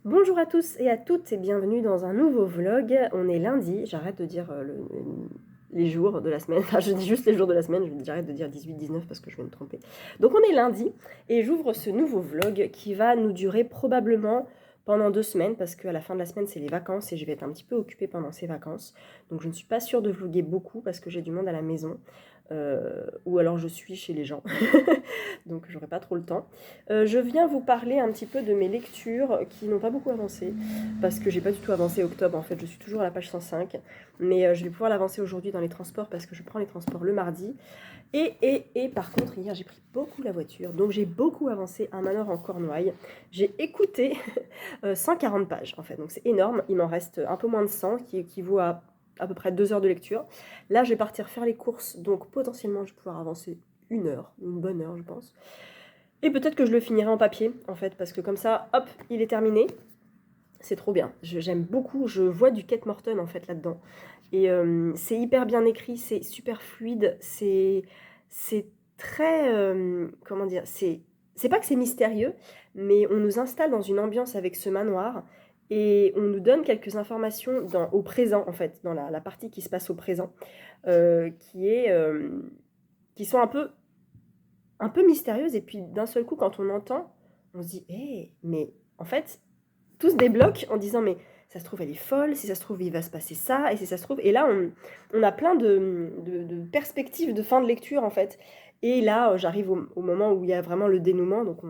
Bonjour à tous et à toutes et bienvenue dans un nouveau vlog. On est lundi, j'arrête de dire les jours de la semaine, enfin je dis juste les jours de la semaine, j'arrête de dire 18-19 parce que je vais me tromper. Donc on est lundi et j'ouvre ce nouveau vlog qui va nous durer probablement pendant 2 semaines parce qu'à la fin de la semaine c'est les vacances et je vais être un petit peu occupée pendant ces vacances. Donc je ne suis pas sûre de vlogger beaucoup parce que j'ai du monde à la maison ou alors je suis chez les gens. Donc j'aurai pas trop le temps. Je viens vous parler un petit peu de mes lectures qui n'ont pas beaucoup avancé, parce que j'ai pas du tout avancé octobre en fait, je suis toujours à la page 105, mais je vais pouvoir l'avancer aujourd'hui dans les transports parce que je prends les transports le mardi. Et par contre, hier j'ai pris beaucoup la voiture, donc j'ai beaucoup avancé Un Manoir en Cornouailles. J'ai écouté 140 pages en fait, donc c'est énorme, il m'en reste un peu moins de 100, qui équivaut à peu près 2 heures de lecture. Là je vais partir faire les courses, donc potentiellement je vais pouvoir avancer une bonne heure je pense. Et peut-être que je le finirai en papier, en fait, parce que comme ça, hop, il est terminé. C'est trop bien. J'aime beaucoup. Je vois du Kate Morton, en fait, là-dedans. Et c'est hyper bien écrit, c'est super fluide, c'est très... comment dire c'est pas que c'est mystérieux, mais on nous installe dans une ambiance avec ce manoir et on nous donne quelques informations au présent, en fait, dans la partie qui se passe au présent, qui est... qui sont un peu mystérieuse, et puis d'un seul coup, quand on entend, on se dit, hé, mais en fait, tout se débloque en disant, mais ça se trouve, elle est folle, si ça se trouve, il va se passer ça, et si ça se trouve, et là, on a plein de perspectives de fin de lecture, en fait. Et là, j'arrive au moment où il y a vraiment le dénouement, donc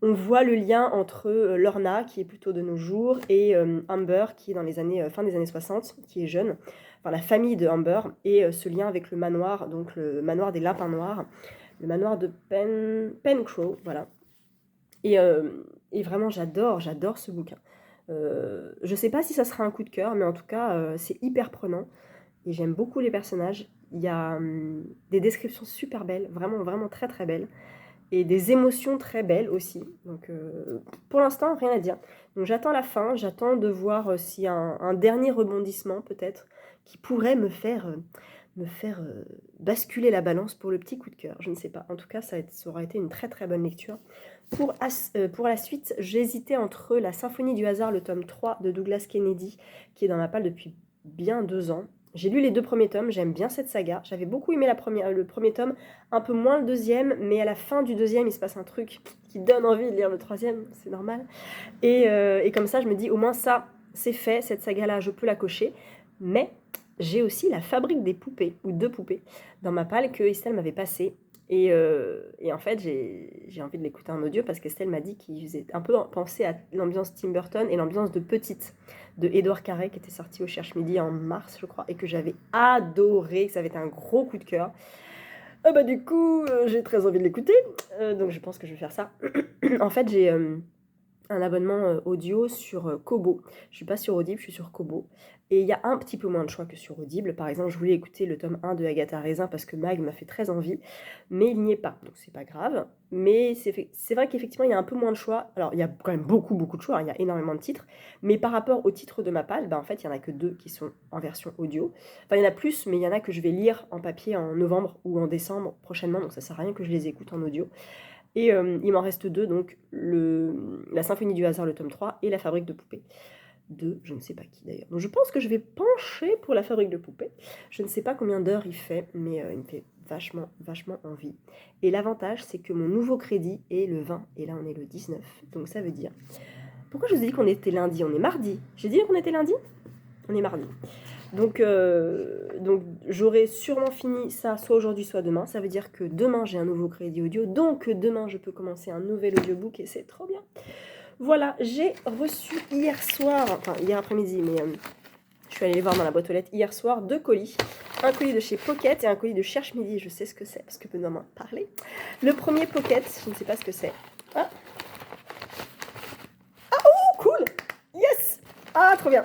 on voit le lien entre Lorna, qui est plutôt de nos jours, et Amber, qui est dans les années, fin des années 60, qui est jeune, enfin la famille de Amber, et ce lien avec le manoir, donc le manoir des lapins noirs, le manoir de Pencrow, voilà. Et, et vraiment, j'adore ce bouquin. Je sais pas si ça sera un coup de cœur, mais en tout cas, c'est hyper prenant. Et j'aime beaucoup les personnages. Il y a des descriptions super belles, vraiment, vraiment très très belles. Et des émotions très belles aussi. Donc pour l'instant, rien à dire. Donc j'attends la fin, j'attends de voir s'il y a un dernier rebondissement peut-être qui pourrait me faire basculer la balance pour le petit coup de cœur. Je ne sais pas. En tout cas, ça aura été une très très bonne lecture. Pour la suite, j'hésitais entre La Symphonie du hasard, le tome 3 de Douglas Kennedy, qui est dans ma palle depuis bien 2 ans. J'ai lu les 2 premiers tomes, j'aime bien cette saga. J'avais beaucoup aimé le premier tome, un peu moins le deuxième, mais à la fin du deuxième, il se passe un truc qui donne envie de lire le troisième, c'est normal. Et comme ça, je me dis, au moins ça, c'est fait, cette saga-là, je peux la cocher. Mais j'ai aussi La Fabrique des poupées, ou 2 poupées, dans ma palle que Estelle m'avait passée. Et en fait, j'ai envie de l'écouter en audio parce qu'Estelle m'a dit qu'il faisait un peu penser à l'ambiance Tim Burton et l'ambiance de Petite de Édouard Carré qui était sorti au Cherche Midi en mars, je crois, et que j'avais adoré, que ça avait été un gros coup de cœur. Ah bah du coup, j'ai très envie de l'écouter, donc je pense que je vais faire ça. En fait, j'ai un abonnement audio sur Kobo. Je suis pas sur Audible, je suis sur Kobo. Et il y a un petit peu moins de choix que sur Audible. Par exemple, je voulais écouter le tome 1 de Agatha Raisin parce que Mag m'a fait très envie, mais il n'y est pas, donc c'est pas grave. Mais c'est vrai qu'effectivement, il y a un peu moins de choix. Alors, il y a quand même beaucoup, beaucoup de choix, hein, il y a énormément de titres, mais par rapport aux titres de ma palle, bah, en fait, il y en a que 2 qui sont en version audio. Enfin, il y en a plus, mais il y en a que je vais lire en papier en novembre ou en décembre prochainement, donc ça sert à rien que je les écoute en audio. Et il m'en reste 2, donc La Symphonie du hasard, le tome 3, et La Fabrique de poupées. De je ne sais pas qui d'ailleurs. Donc je pense que je vais pencher pour La Fabrique de poupées. Je ne sais pas combien d'heures il fait, mais il me fait vachement, vachement envie. Et l'avantage, c'est que mon nouveau crédit est le 20, et là on est le 19. Donc ça veut dire... Pourquoi je vous ai dit qu'on était lundi? On est mardi. J'ai dit qu'on était lundi? On est mardi. Donc j'aurai sûrement fini ça soit aujourd'hui, soit demain. Ça veut dire que demain, j'ai un nouveau crédit audio. Donc demain, je peux commencer un nouvel audiobook et c'est trop bien. Voilà, j'ai reçu hier soir, enfin hier après-midi, mais je suis allée les voir dans la boîte aux lettres hier soir, 2 colis. Un colis de chez Pocket et un colis de Cherche Midi. Je sais ce que c'est parce que Benoît m'en a parlé. Le premier Pocket, je ne sais pas ce que c'est. Ah, oh, cool! Yes! Ah, trop bien!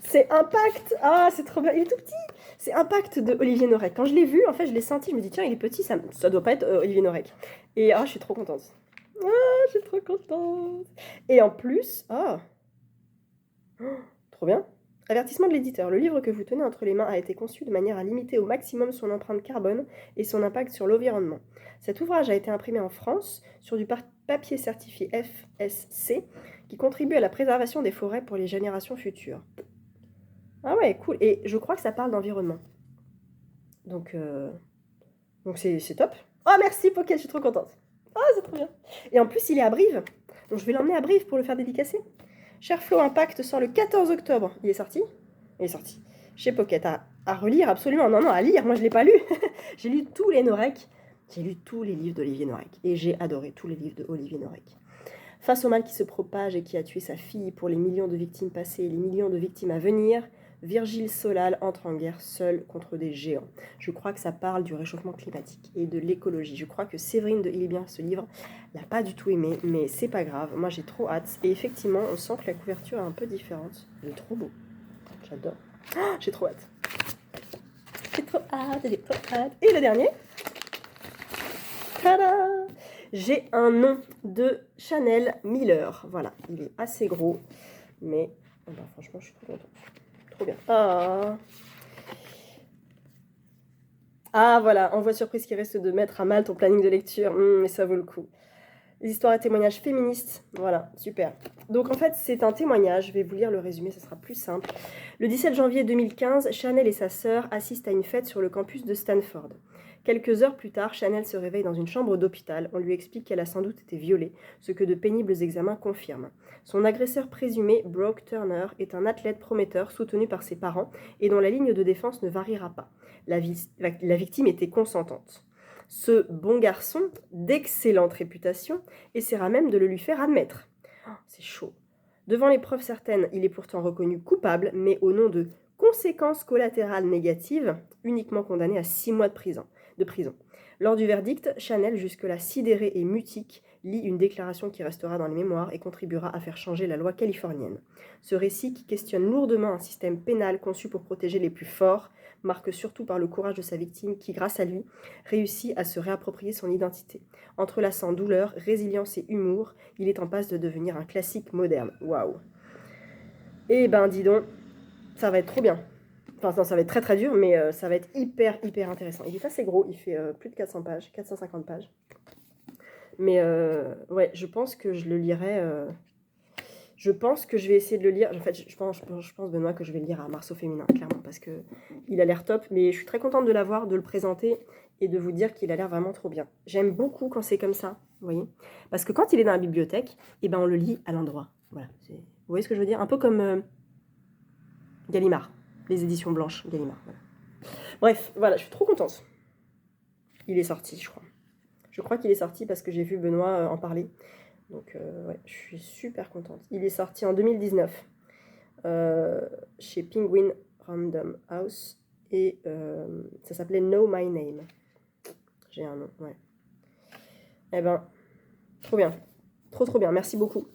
C'est Impact. Ah, c'est trop bien. Il est tout petit. C'est Impact de Olivier Norek. Quand je l'ai vu, en fait, je l'ai senti. Je me dis, tiens, il est petit, ça doit pas être Olivier Norek. Et je suis trop contente. Ah, je suis trop contente. Et en plus, trop bien. Avertissement de l'éditeur. Le livre que vous tenez entre les mains a été conçu de manière à limiter au maximum son empreinte carbone et son impact sur l'environnement. Cet ouvrage a été imprimé en France sur du papier certifié FSC qui contribue à la préservation des forêts pour les générations futures. Ah ouais, cool. Et je crois que ça parle d'environnement. Donc c'est top. Oh merci Pocket, je suis trop contente. Ah, c'est trop bien. Et en plus, il est à Brive. Donc je vais l'emmener à Brive pour le faire dédicacer. Cher Flo, Impact sort le 14 octobre. Il est sorti? Il est sorti. Chez Pocket. À relire, absolument. Non, à lire. Moi, je ne l'ai pas lu. J'ai lu tous les Norek. J'ai lu tous les livres d'Olivier Norek. Et j'ai adoré tous les livres d'Olivier Norek. Face au mal qui se propage et qui a tué sa fille, pour les millions de victimes passées et les millions de victimes à venir, Virgile Solal entre en guerre seul contre des géants. Je crois que ça parle du réchauffement climatique et de l'écologie. Je crois que Séverine de Illibien, ce livre, l'a pas du tout aimé, mais c'est pas grave. Moi, j'ai trop hâte. Et effectivement, on sent que la couverture est un peu différente. Il est trop beau. J'adore. Oh, j'ai trop hâte. J'ai trop hâte. Et le dernier. Tada! J'ai un nom de Chanel Miller. Voilà, il est assez gros, mais franchement, je suis trop contente. Trop bien. Ah voilà, envoi surprise qui reste de mettre à mal ton planning de lecture. Mais ça vaut le coup. Les histoires et témoignages féministes. Voilà, super. Donc en fait, c'est un témoignage. Je vais vous lire le résumé, ça sera plus simple. Le 17 janvier 2015, Chanel et sa sœur assistent à une fête sur le campus de Stanford. Quelques heures plus tard, Chanel se réveille dans une chambre d'hôpital. On lui explique qu'elle a sans doute été violée, ce que de pénibles examens confirment. Son agresseur présumé, Brock Turner, est un athlète prometteur soutenu par ses parents et dont la ligne de défense ne variera pas. La victime était consentante. Ce bon garçon, d'excellente réputation, essaiera même de le lui faire admettre. Oh, c'est chaud. Devant les preuves certaines, il est pourtant reconnu coupable, mais au nom de conséquences collatérales négatives, uniquement condamné à 6 mois de prison. Lors du verdict, Chanel, jusque-là sidérée et mutique, lit une déclaration qui restera dans les mémoires et contribuera à faire changer la loi californienne. Ce récit, qui questionne lourdement un système pénal conçu pour protéger les plus forts, marque surtout par le courage de sa victime qui, grâce à lui, réussit à se réapproprier son identité. Entrelaçant douleur, résilience et humour, il est en passe de devenir un classique moderne. Waouh! Eh ben, dis donc, ça va être trop bien. Enfin, non, ça va être très très dur, mais ça va être hyper intéressant. Il est assez gros, il fait plus de 400 pages, 450 pages. Mais ouais, je pense que je le lirai. Je pense que je vais essayer de le lire. En fait, je pense Benoît, que je vais le lire à Marceau Féminin, clairement, parce qu'il a l'air top. Mais je suis très contente de l'avoir, de le présenter et de vous dire qu'il a l'air vraiment trop bien. J'aime beaucoup quand c'est comme ça, vous voyez. Parce que quand il est dans la bibliothèque, eh ben, on le lit à l'endroit. Voilà. Vous voyez ce que je veux dire? Un peu comme Gallimard. Les éditions blanches, Gallimard. Voilà. Bref, voilà, je suis trop contente. Il est sorti, je crois. Je crois qu'il est sorti parce que j'ai vu Benoît en parler. Donc, ouais, je suis super contente. Il est sorti en 2019 chez Penguin Random House et ça s'appelait Know My Name. J'ai un nom, ouais. Eh ben, trop bien. Trop bien. Merci beaucoup.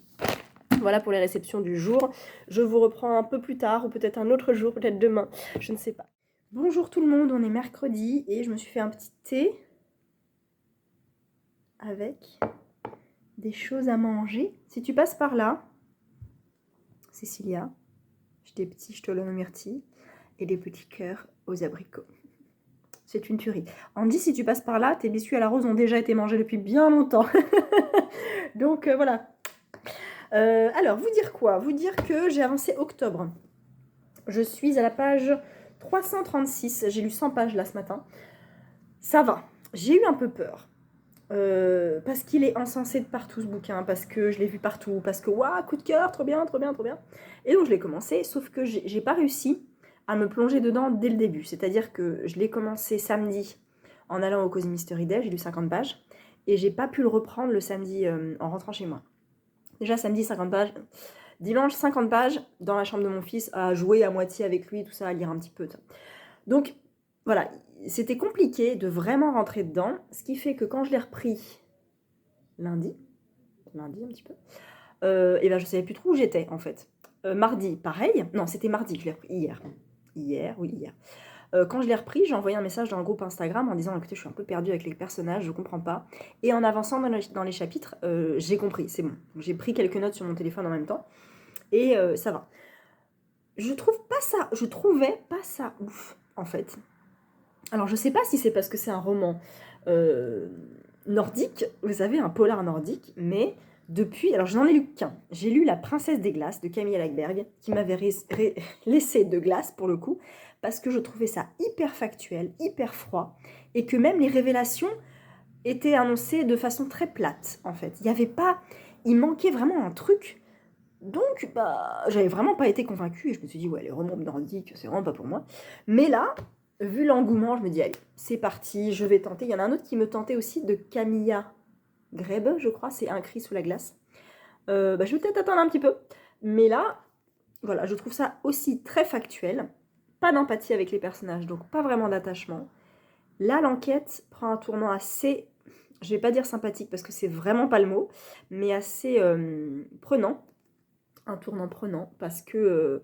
Voilà pour les réceptions du jour. Je vous reprends un peu plus tard, ou peut-être un autre jour, peut-être demain, je ne sais pas. Bonjour tout le monde, on est mercredi et je me suis fait un petit thé avec des choses à manger. Si tu passes par là, Cécilia, j'ai des petits ch'tolons aux myrtilles et des petits cœurs aux abricots. C'est une tuerie. Andy, si tu passes par là, tes biscuits à la rose ont déjà été mangés depuis bien longtemps. Donc voilà. Alors, vous dire quoi? Vous dire que j'ai avancé octobre. Je suis à la page 336. J'ai lu 100 pages là ce matin. Ça va. J'ai eu un peu peur. Parce qu'il est encensé de partout ce bouquin, parce que je l'ai vu partout, parce que waouh, coup de cœur, trop bien. Et donc je l'ai commencé, sauf que j'ai pas réussi à me plonger dedans dès le début. C'est-à-dire que je l'ai commencé samedi en allant au Cozy Mystery Day, j'ai lu 50 pages, et j'ai pas pu le reprendre le samedi en rentrant chez moi. Déjà samedi 50 pages, dimanche 50 pages dans la chambre de mon fils, à jouer à moitié avec lui, tout ça, à lire un petit peu. Donc voilà, c'était compliqué de vraiment rentrer dedans, ce qui fait que quand je l'ai repris lundi un petit peu, et ben je savais plus trop où j'étais en fait. Mardi, pareil, non c'était mardi que je l'ai repris, hier. Quand je l'ai repris, j'ai envoyé un message dans le groupe Instagram en disant écoutez, je suis un peu perdue avec les personnages, je comprends pas. Et en avançant dans les chapitres, j'ai compris, c'est bon. J'ai pris quelques notes sur mon téléphone en même temps, et ça va. je trouvais pas ça ouf, en fait. Alors, je sais pas si c'est parce que c'est un roman euh, nordique, vous savez, un polar nordique, mais depuis, alors je n'en ai lu qu'un. J'ai lu La Princesse des Glaces de Camille Lackberg, qui m'avait laissé de glace pour le coup, parce que je trouvais ça hyper factuel, hyper froid, et que même les révélations étaient annoncées de façon très plate, en fait. Il manquait vraiment un truc. Donc, bah, j'avais vraiment pas été convaincue, et je me suis dit, ouais, les romans nordiques, c'est vraiment pas pour moi. Mais là, vu l'engouement, je me dis, allez, c'est parti, je vais tenter. Il y en a un autre qui me tentait aussi, de Camilla Grebe, je crois, c'est Un cri sous la glace. Bah, je vais peut-être attendre un petit peu. Mais là, voilà, je trouve ça aussi très factuel. Pas d'empathie avec les personnages, donc pas vraiment d'attachement. Là, l'enquête prend un tournant assez, je vais pas dire sympathique parce que c'est vraiment pas le mot, mais assez prenant. Un tournant prenant parce que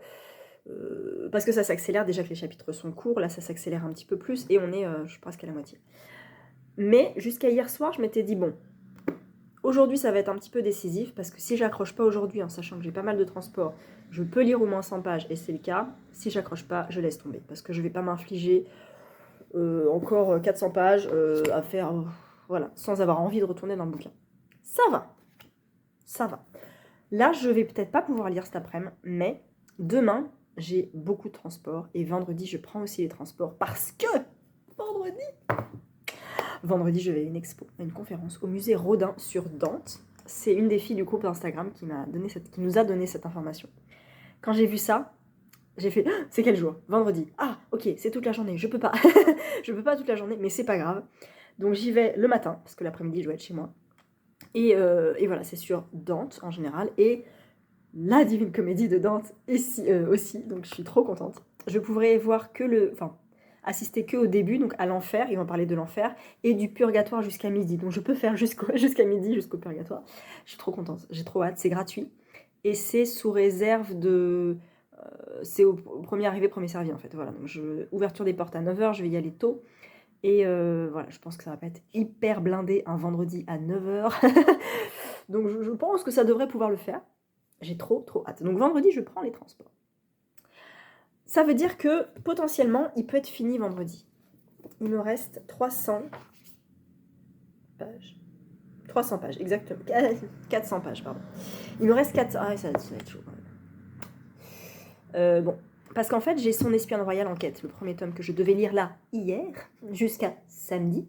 ça s'accélère. Déjà que les chapitres sont courts, là ça s'accélère un petit peu plus et on est, je suis presque à la moitié. Mais jusqu'à hier soir, je m'étais dit, bon, aujourd'hui ça va être un petit peu décisif parce que si j'accroche pas aujourd'hui, en sachant que j'ai pas mal de transport, je peux lire au moins 100 pages et c'est le cas. Si j'accroche pas, je laisse tomber parce que je vais pas m'infliger encore 400 pages à faire, voilà, sans avoir envie de retourner dans le bouquin. Ça va, ça va. Là, je vais peut-être pas pouvoir lire cet après-midi, mais demain, j'ai beaucoup de transports et vendredi, je prends aussi les transports parce que vendredi, je vais à une expo, à une conférence au musée Rodin sur Dante. C'est une des filles du groupe Instagram qui nous a donné cette information. Quand j'ai vu ça, j'ai fait c'est quel jour? Vendredi. Ah, ok, c'est toute la journée. Je peux pas. Je peux pas toute la journée, mais c'est pas grave. Donc j'y vais le matin parce que l'après-midi, je dois être chez moi. Et voilà, c'est sur Dante en général et la Divine Comédie de Dante ici, aussi, donc je suis trop contente. Je pourrais voir assister que au début, donc à l'enfer, ils vont parler de l'enfer, et du purgatoire jusqu'à midi, donc je peux faire jusqu'à midi, jusqu'au purgatoire. Je suis trop contente, j'ai trop hâte, c'est gratuit, et c'est sous réserve de... c'est au premier arrivé, premier servi en fait, voilà. Donc ouverture des portes à 9h, je vais y aller tôt, et voilà, je pense que ça va pas être hyper blindé un vendredi à 9h, donc je pense que ça devrait pouvoir le faire. J'ai trop hâte. Donc vendredi, je prends les transports. Ça veut dire que potentiellement, il peut être fini vendredi. Il me reste 300 pages. 300 pages, exactement. 400 pages, pardon. Il me reste 400... Ah, ça va être chaud quand même. Bon, parce qu'en fait, j'ai Son espionne royale en quête, le premier tome que je devais lire là, hier, jusqu'à samedi.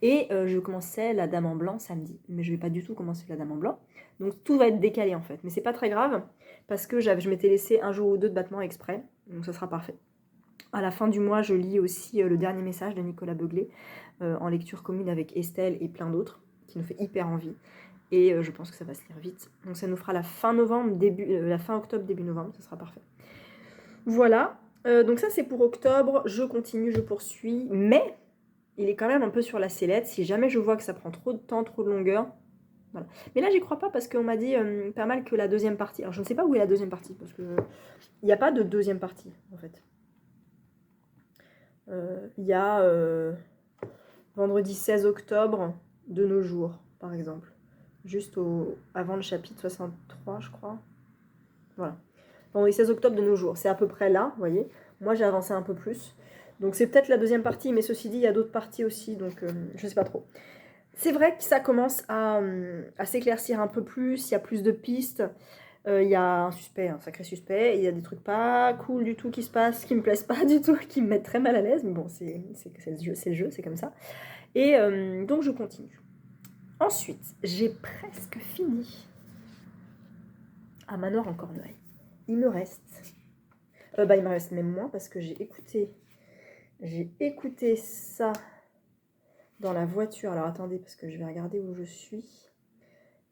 Et je commençais La Dame en Blanc samedi. Mais je vais pas du tout commencer La Dame en Blanc. Donc tout va être décalé en fait. Mais c'est pas très grave, parce que je m'étais laissé un jour ou deux de battement exprès. Donc ça sera parfait. À la fin du mois, je lis aussi Le Dernier Message de Nicolas Beuglé, en lecture commune avec Estelle et plein d'autres, qui nous fait hyper envie. Et je pense que ça va se lire vite. Donc ça nous fera la fin novembre, la fin octobre, début novembre, ça sera parfait. Voilà, donc ça c'est pour octobre, je continue, je poursuis, mais il est quand même un peu sur la sellette, si jamais je vois que ça prend trop de temps, trop de longueur, voilà. Mais là j'y crois pas parce qu'on m'a dit pas mal que la deuxième partie, alors je ne sais pas où est la deuxième partie, parce que il n'y a pas de deuxième partie en fait. Il y a vendredi 16 octobre de nos jours, par exemple. Juste avant le chapitre 63, je crois. Voilà. Vendredi 16 octobre de nos jours. C'est à peu près là, vous voyez. Moi, j'ai avancé un peu plus. Donc, c'est peut-être la deuxième partie, mais ceci dit, il y a d'autres parties aussi, donc je sais pas trop. C'est vrai que ça commence à s'éclaircir un peu plus, il y a plus de pistes. Il y a un suspect, un sacré suspect, il y a des trucs pas cool du tout qui se passent, qui me plaisent pas du tout, qui me mettent très mal à l'aise, mais bon, c'est le jeu, c'est comme ça. Et donc je continue. Ensuite, j'ai presque fini à Manoir en Cornouailles. Il me reste... il me reste même moins parce que j'ai écouté ça dans la voiture. Alors attendez, parce que je vais regarder où je suis.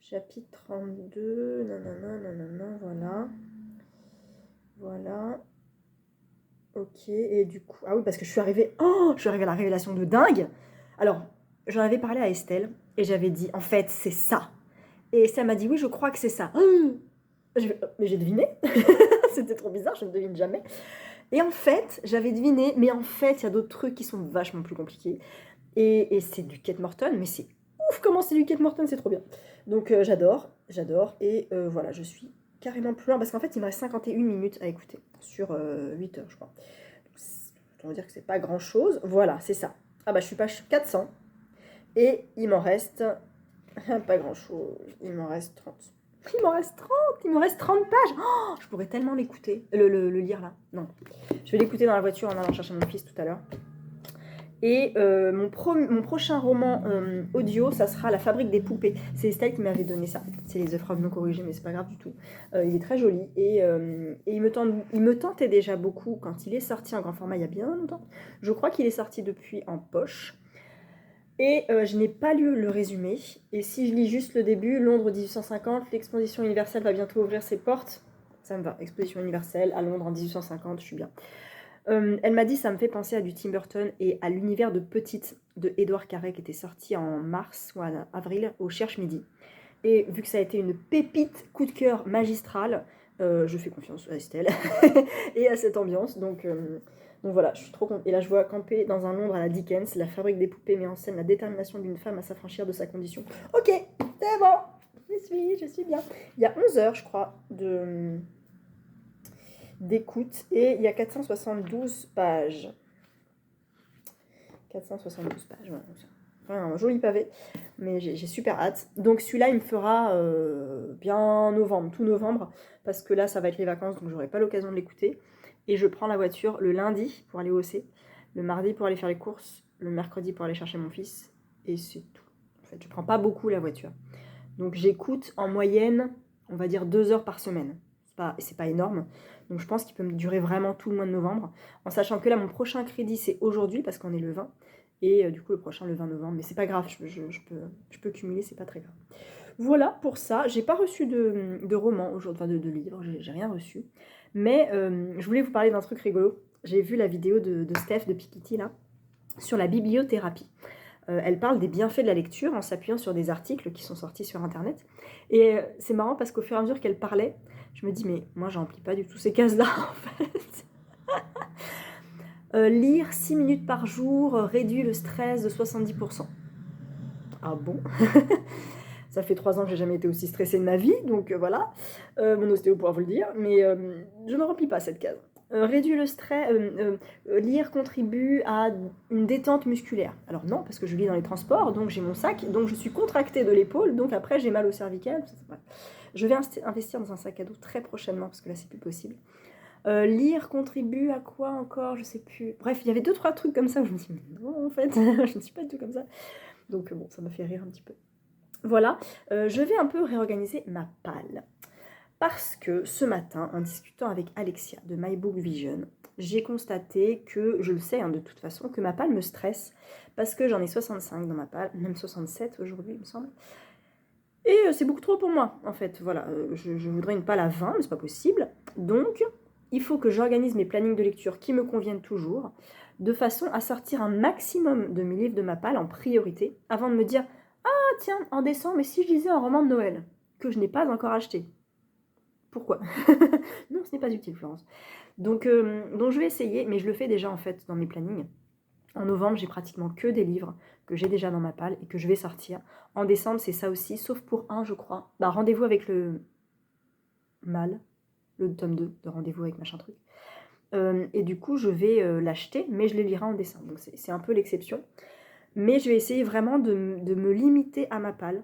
Chapitre 32, nanana, voilà. Voilà. Ok, et du coup... Ah oui, parce que je suis arrivée à la révélation de dingue. Alors, j'en avais parlé à Estelle, et j'avais dit, en fait, c'est ça. Et Estelle m'a dit, oui, je crois que c'est ça. Mais j'ai deviné. C'était trop bizarre, je ne devine jamais. Et en fait, j'avais deviné, mais en fait, il y a d'autres trucs qui sont vachement plus compliqués. Et c'est du Kate Morton, mais c'est ouf comment c'est du Kate Morton, c'est trop bien. Donc j'adore. Et voilà, je suis carrément plus loin, parce qu'en fait, il me reste 51 minutes à écouter, sur 8 heures, je crois. On va dire que c'est pas grand-chose. Voilà, c'est ça. Ah bah, je suis page 400, et il m'en reste pas grand-chose. Il m'en reste 30. Il m'en reste 30, il me reste 30 pages. Oh, je pourrais tellement l'écouter, le lire là. Non, je vais l'écouter dans la voiture en allant chercher mon fils tout à l'heure. Et mon prochain roman audio, ça sera La Fabrique des poupées. C'est Estelle qui m'avait donné ça. C'est les œuvres non corrigées, mais c'est pas grave du tout. Il est très joli et il me tentait déjà beaucoup quand il est sorti en grand format il y a bien longtemps. Je crois qu'il est sorti depuis en poche. Et je n'ai pas lu le résumé. Et si je lis juste le début, Londres 1850, l'exposition universelle va bientôt ouvrir ses portes. Ça me va. Exposition universelle à Londres en 1850, je suis bien. Elle m'a dit ça me fait penser à du Tim Burton et à l'univers de Petite de Édouard Carré qui était sorti en mars ou en avril au Cherche Midi. Et vu que ça a été une pépite coup de cœur magistrale, je fais confiance à Estelle et à cette ambiance. Donc voilà, je suis trop contente. Et là, je vois camper dans un Londres à la Dickens, La Fabrique des poupées met en scène la détermination d'une femme à s'affranchir de sa condition. Ok, c'est bon, je suis bien. Il y a 11 heures, je crois, d'écoute et il y a 472 pages. 472 pages, voilà. Un joli pavé, mais j'ai super hâte. Donc celui-là, il me fera bien novembre, tout novembre, parce que là, ça va être les vacances, donc j'aurai pas l'occasion de l'écouter. Et je prends la voiture le lundi pour aller au C, le mardi pour aller faire les courses, le mercredi pour aller chercher mon fils, et c'est tout. En fait, je prends pas beaucoup la voiture. Donc j'écoute en moyenne, on va dire 2 heures par semaine. C'est pas énorme. Donc je pense qu'il peut me durer vraiment tout le mois de novembre, en sachant que là, mon prochain crédit, c'est aujourd'hui, parce qu'on est le 20, et du coup, le prochain, le 20 novembre. Mais c'est pas grave, je peux cumuler, c'est pas très grave. Voilà pour ça. J'ai pas reçu de roman aujourd'hui, enfin de livres, j'ai rien reçu. Mais je voulais vous parler d'un truc rigolo. J'ai vu la vidéo de Steph de Piketty, là, sur la bibliothérapie. Elle parle des bienfaits de la lecture en s'appuyant sur des articles qui sont sortis sur Internet. Et c'est marrant parce qu'au fur et à mesure qu'elle parlait, je me dis, mais moi, je remplis pas du tout ces cases-là, en fait. Lire 6 minutes par jour réduit le stress de 70%. Ah bon? Ça fait 3 ans que j'ai jamais été aussi stressée de ma vie, donc voilà. Mon ostéo pourra vous le dire, mais je ne remplis pas cette case. Réduit le stress, lire contribue à une détente musculaire. Alors non, parce que je lis dans les transports, donc j'ai mon sac, donc je suis contractée de l'épaule, donc après j'ai mal au cervical. Je vais investir dans un sac à dos très prochainement, parce que là c'est plus possible. Lire contribue à quoi encore? Je sais plus. Bref, il y avait 2-3 trucs comme ça où je me dis, mais non, en fait, je ne suis pas du tout comme ça. Donc bon, ça m'a fait rire un petit peu. Voilà, je vais un peu réorganiser ma palle. Parce que ce matin, en discutant avec Alexia de My Book Vision, j'ai constaté que, je le sais de toute façon, que ma palle me stresse. Parce que j'en ai 65 dans ma palle, même 67 aujourd'hui, il me semble. Et c'est beaucoup trop pour moi, en fait. Voilà, je voudrais une palle à 20, mais c'est pas possible. Donc, il faut que j'organise mes plannings de lecture qui me conviennent toujours, de façon à sortir un maximum de mes livres de ma palle en priorité, avant de me dire « Ah tiens, en décembre, mais si je lisais un roman de Noël, que je n'ai pas encore acheté. » Pourquoi? Non, ce n'est pas utile, Florence. Donc je vais essayer, mais je le fais déjà en fait dans mes plannings. En novembre, j'ai pratiquement que des livres que j'ai déjà dans ma palle et que je vais sortir. En décembre, c'est ça aussi, sauf pour un, je crois. Bah, rendez-vous avec le Mal, le tome 2 de Rendez-vous avec machin truc. Et du coup, je vais l'acheter, mais je les lirai en décembre. Donc c'est un peu l'exception. Mais je vais essayer vraiment de me limiter à ma palle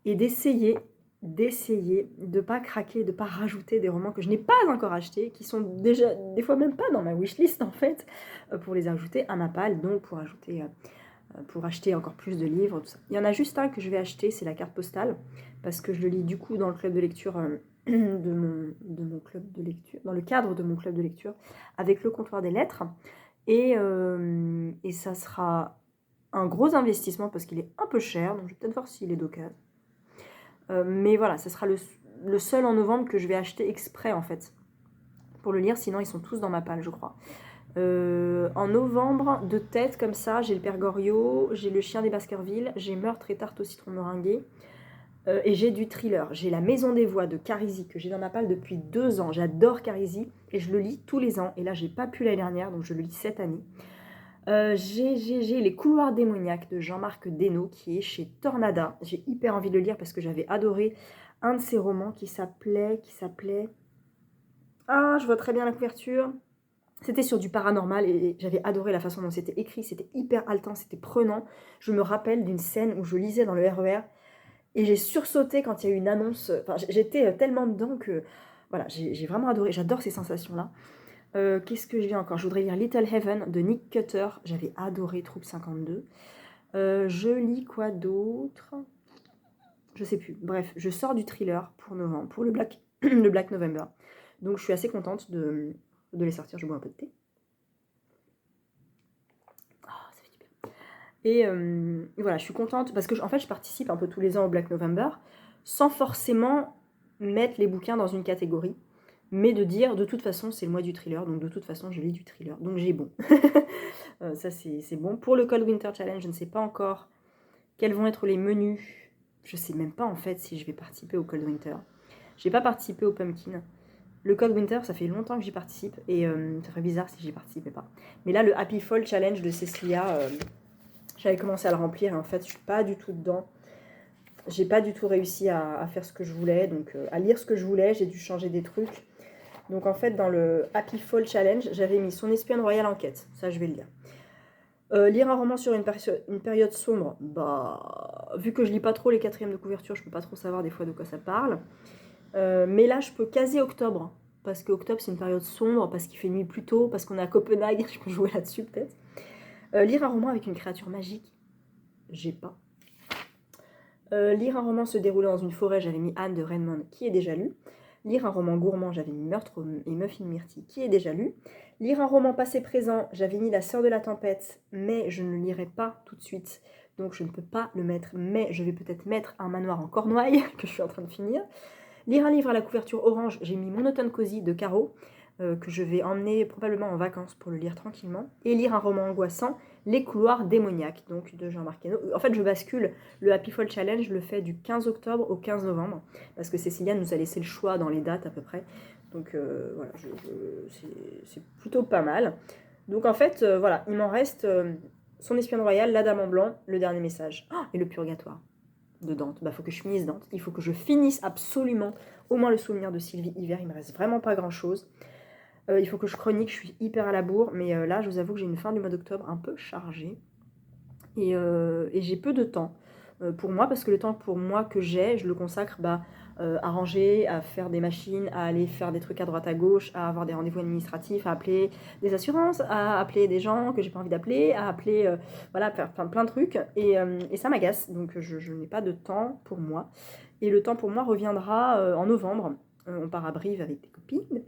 et d'essayer de pas craquer, de pas rajouter des romans que je n'ai pas encore achetés, qui sont déjà des fois même pas dans ma wishlist en fait, pour les ajouter à ma palle, donc pour acheter encore plus de livres, tout ça. Il y en a juste un que je vais acheter, c'est la carte postale, parce que je le lis du coup dans le club de lecture de mon club de lecture, dans le cadre de mon club de lecture, avec le comptoir des lettres, et ça sera un gros investissement parce qu'il est un peu cher, donc je vais peut-être voir s'il est d'occasion. Mais voilà, ce sera le seul en novembre que je vais acheter exprès en fait pour le lire, sinon ils sont tous dans ma palle je crois. En novembre, de tête comme ça, j'ai le Père Goriot, j'ai le Chien des Baskerville, j'ai Meurtre et tarte au citron meringué, et j'ai du thriller. J'ai La Maison des Voix de Carisi que j'ai dans ma palle depuis 2 ans. J'adore Carisi et je le lis tous les ans. Et là, j'ai pas pu l'année dernière, donc je le lis cette année. J'ai Les couloirs démoniaques de Jean-Marc Desnos qui est chez Tornada. J'ai hyper envie de le lire parce que j'avais adoré un de ses romans qui s'appelait... Ah, je vois très bien la couverture. C'était sur du paranormal et j'avais adoré la façon dont c'était écrit. C'était hyper haletant, c'était prenant. Je me rappelle d'une scène où je lisais dans le RER et j'ai sursauté quand il y a eu une annonce. Enfin, j'étais tellement dedans que voilà, j'ai vraiment adoré. J'adore ces sensations-là. Qu'est-ce que je lis encore? Je voudrais lire Little Heaven de Nick Cutter. J'avais adoré Troupe 52. Je lis quoi d'autre? Je sais plus. Bref, je sors du thriller pour novembre, pour le Black, le Black November. Donc je suis assez contente de les sortir. Je bois un peu de thé. Oh, ça fait du bien. Et voilà, je suis contente parce que en fait, je participe un peu tous les ans au Black November sans forcément mettre les bouquins dans une catégorie, mais de dire de toute façon, c'est le mois du thriller, donc de toute façon, je lis du thriller, donc j'ai bon. Ça, c'est bon. Pour le Cold Winter Challenge, je ne sais pas encore quels vont être les menus. Je sais même pas en fait si je vais participer au Cold Winter. J'ai pas participé au Pumpkin. Le Cold Winter, ça fait longtemps que j'y participe et ça ferait bizarre si j'y participais pas. Mais là, le Happy Fall Challenge de Cecilia, j'avais commencé à le remplir et en fait, je suis pas du tout dedans. J'ai pas du tout réussi à faire ce que je voulais, donc à lire ce que je voulais, j'ai dû changer des trucs. Donc en fait, dans le Happy Fall Challenge, j'avais mis Son espionne royale en quête. Ça, je vais le lire. Lire un roman sur une période sombre, bah, vu que je lis pas trop les quatrièmes de couverture, je peux pas trop savoir des fois de quoi ça parle. Mais là, je peux caser octobre, parce qu'octobre, c'est une période sombre, parce qu'il fait nuit plus tôt, parce qu'on est à Copenhague, je peux jouer là-dessus peut-être. Lire un roman avec une créature magique, j'ai pas. Lire un roman se déroulant dans une forêt, j'avais mis Anne de Raymond, qui est déjà lu. Lire un roman gourmand, j'avais mis Meurtre et Muffin Myrtille, qui est déjà lu. Lire un roman passé-présent, j'avais mis La Sœur de la Tempête, mais je ne le lirai pas tout de suite, donc je ne peux pas le mettre. Mais je vais peut-être mettre Un manoir en Cornouailles, que je suis en train de finir. Lire un livre à la couverture orange, j'ai mis Mon automne cosy de Caro, que je vais emmener probablement en vacances pour le lire tranquillement. Et lire un roman angoissant, Les couloirs démoniaques, donc de Jean-Marc Desnos. En fait, je bascule. Le Happy Fall Challenge, je le fais du 15 octobre au 15 novembre, parce que Cécilia nous a laissé le choix dans les dates à peu près. Donc voilà, c'est plutôt pas mal. Donc en fait, voilà, il m'en reste Son espionne royale, La Dame en blanc, Le dernier message, et Le purgatoire de Dante. Bah, faut que je finisse Dante. Il faut que je finisse absolument au moins Le souvenir de Sylvie Hiver. Il me reste vraiment pas grand chose. Il faut que je chronique, je suis hyper à la bourre, mais là, je vous avoue que j'ai une fin du mois d'octobre un peu chargée. Et j'ai peu de temps pour moi, parce que le temps pour moi que j'ai, je le consacre à ranger, à faire des machines, à aller faire des trucs à droite à gauche, à avoir des rendez-vous administratifs, à appeler des assurances, à appeler des gens que j'ai pas envie d'appeler, à appeler, voilà, faire plein de trucs. Et ça m'agace, donc je n'ai pas de temps pour moi. Et le temps pour moi reviendra en novembre. On part à Brive avec des copines.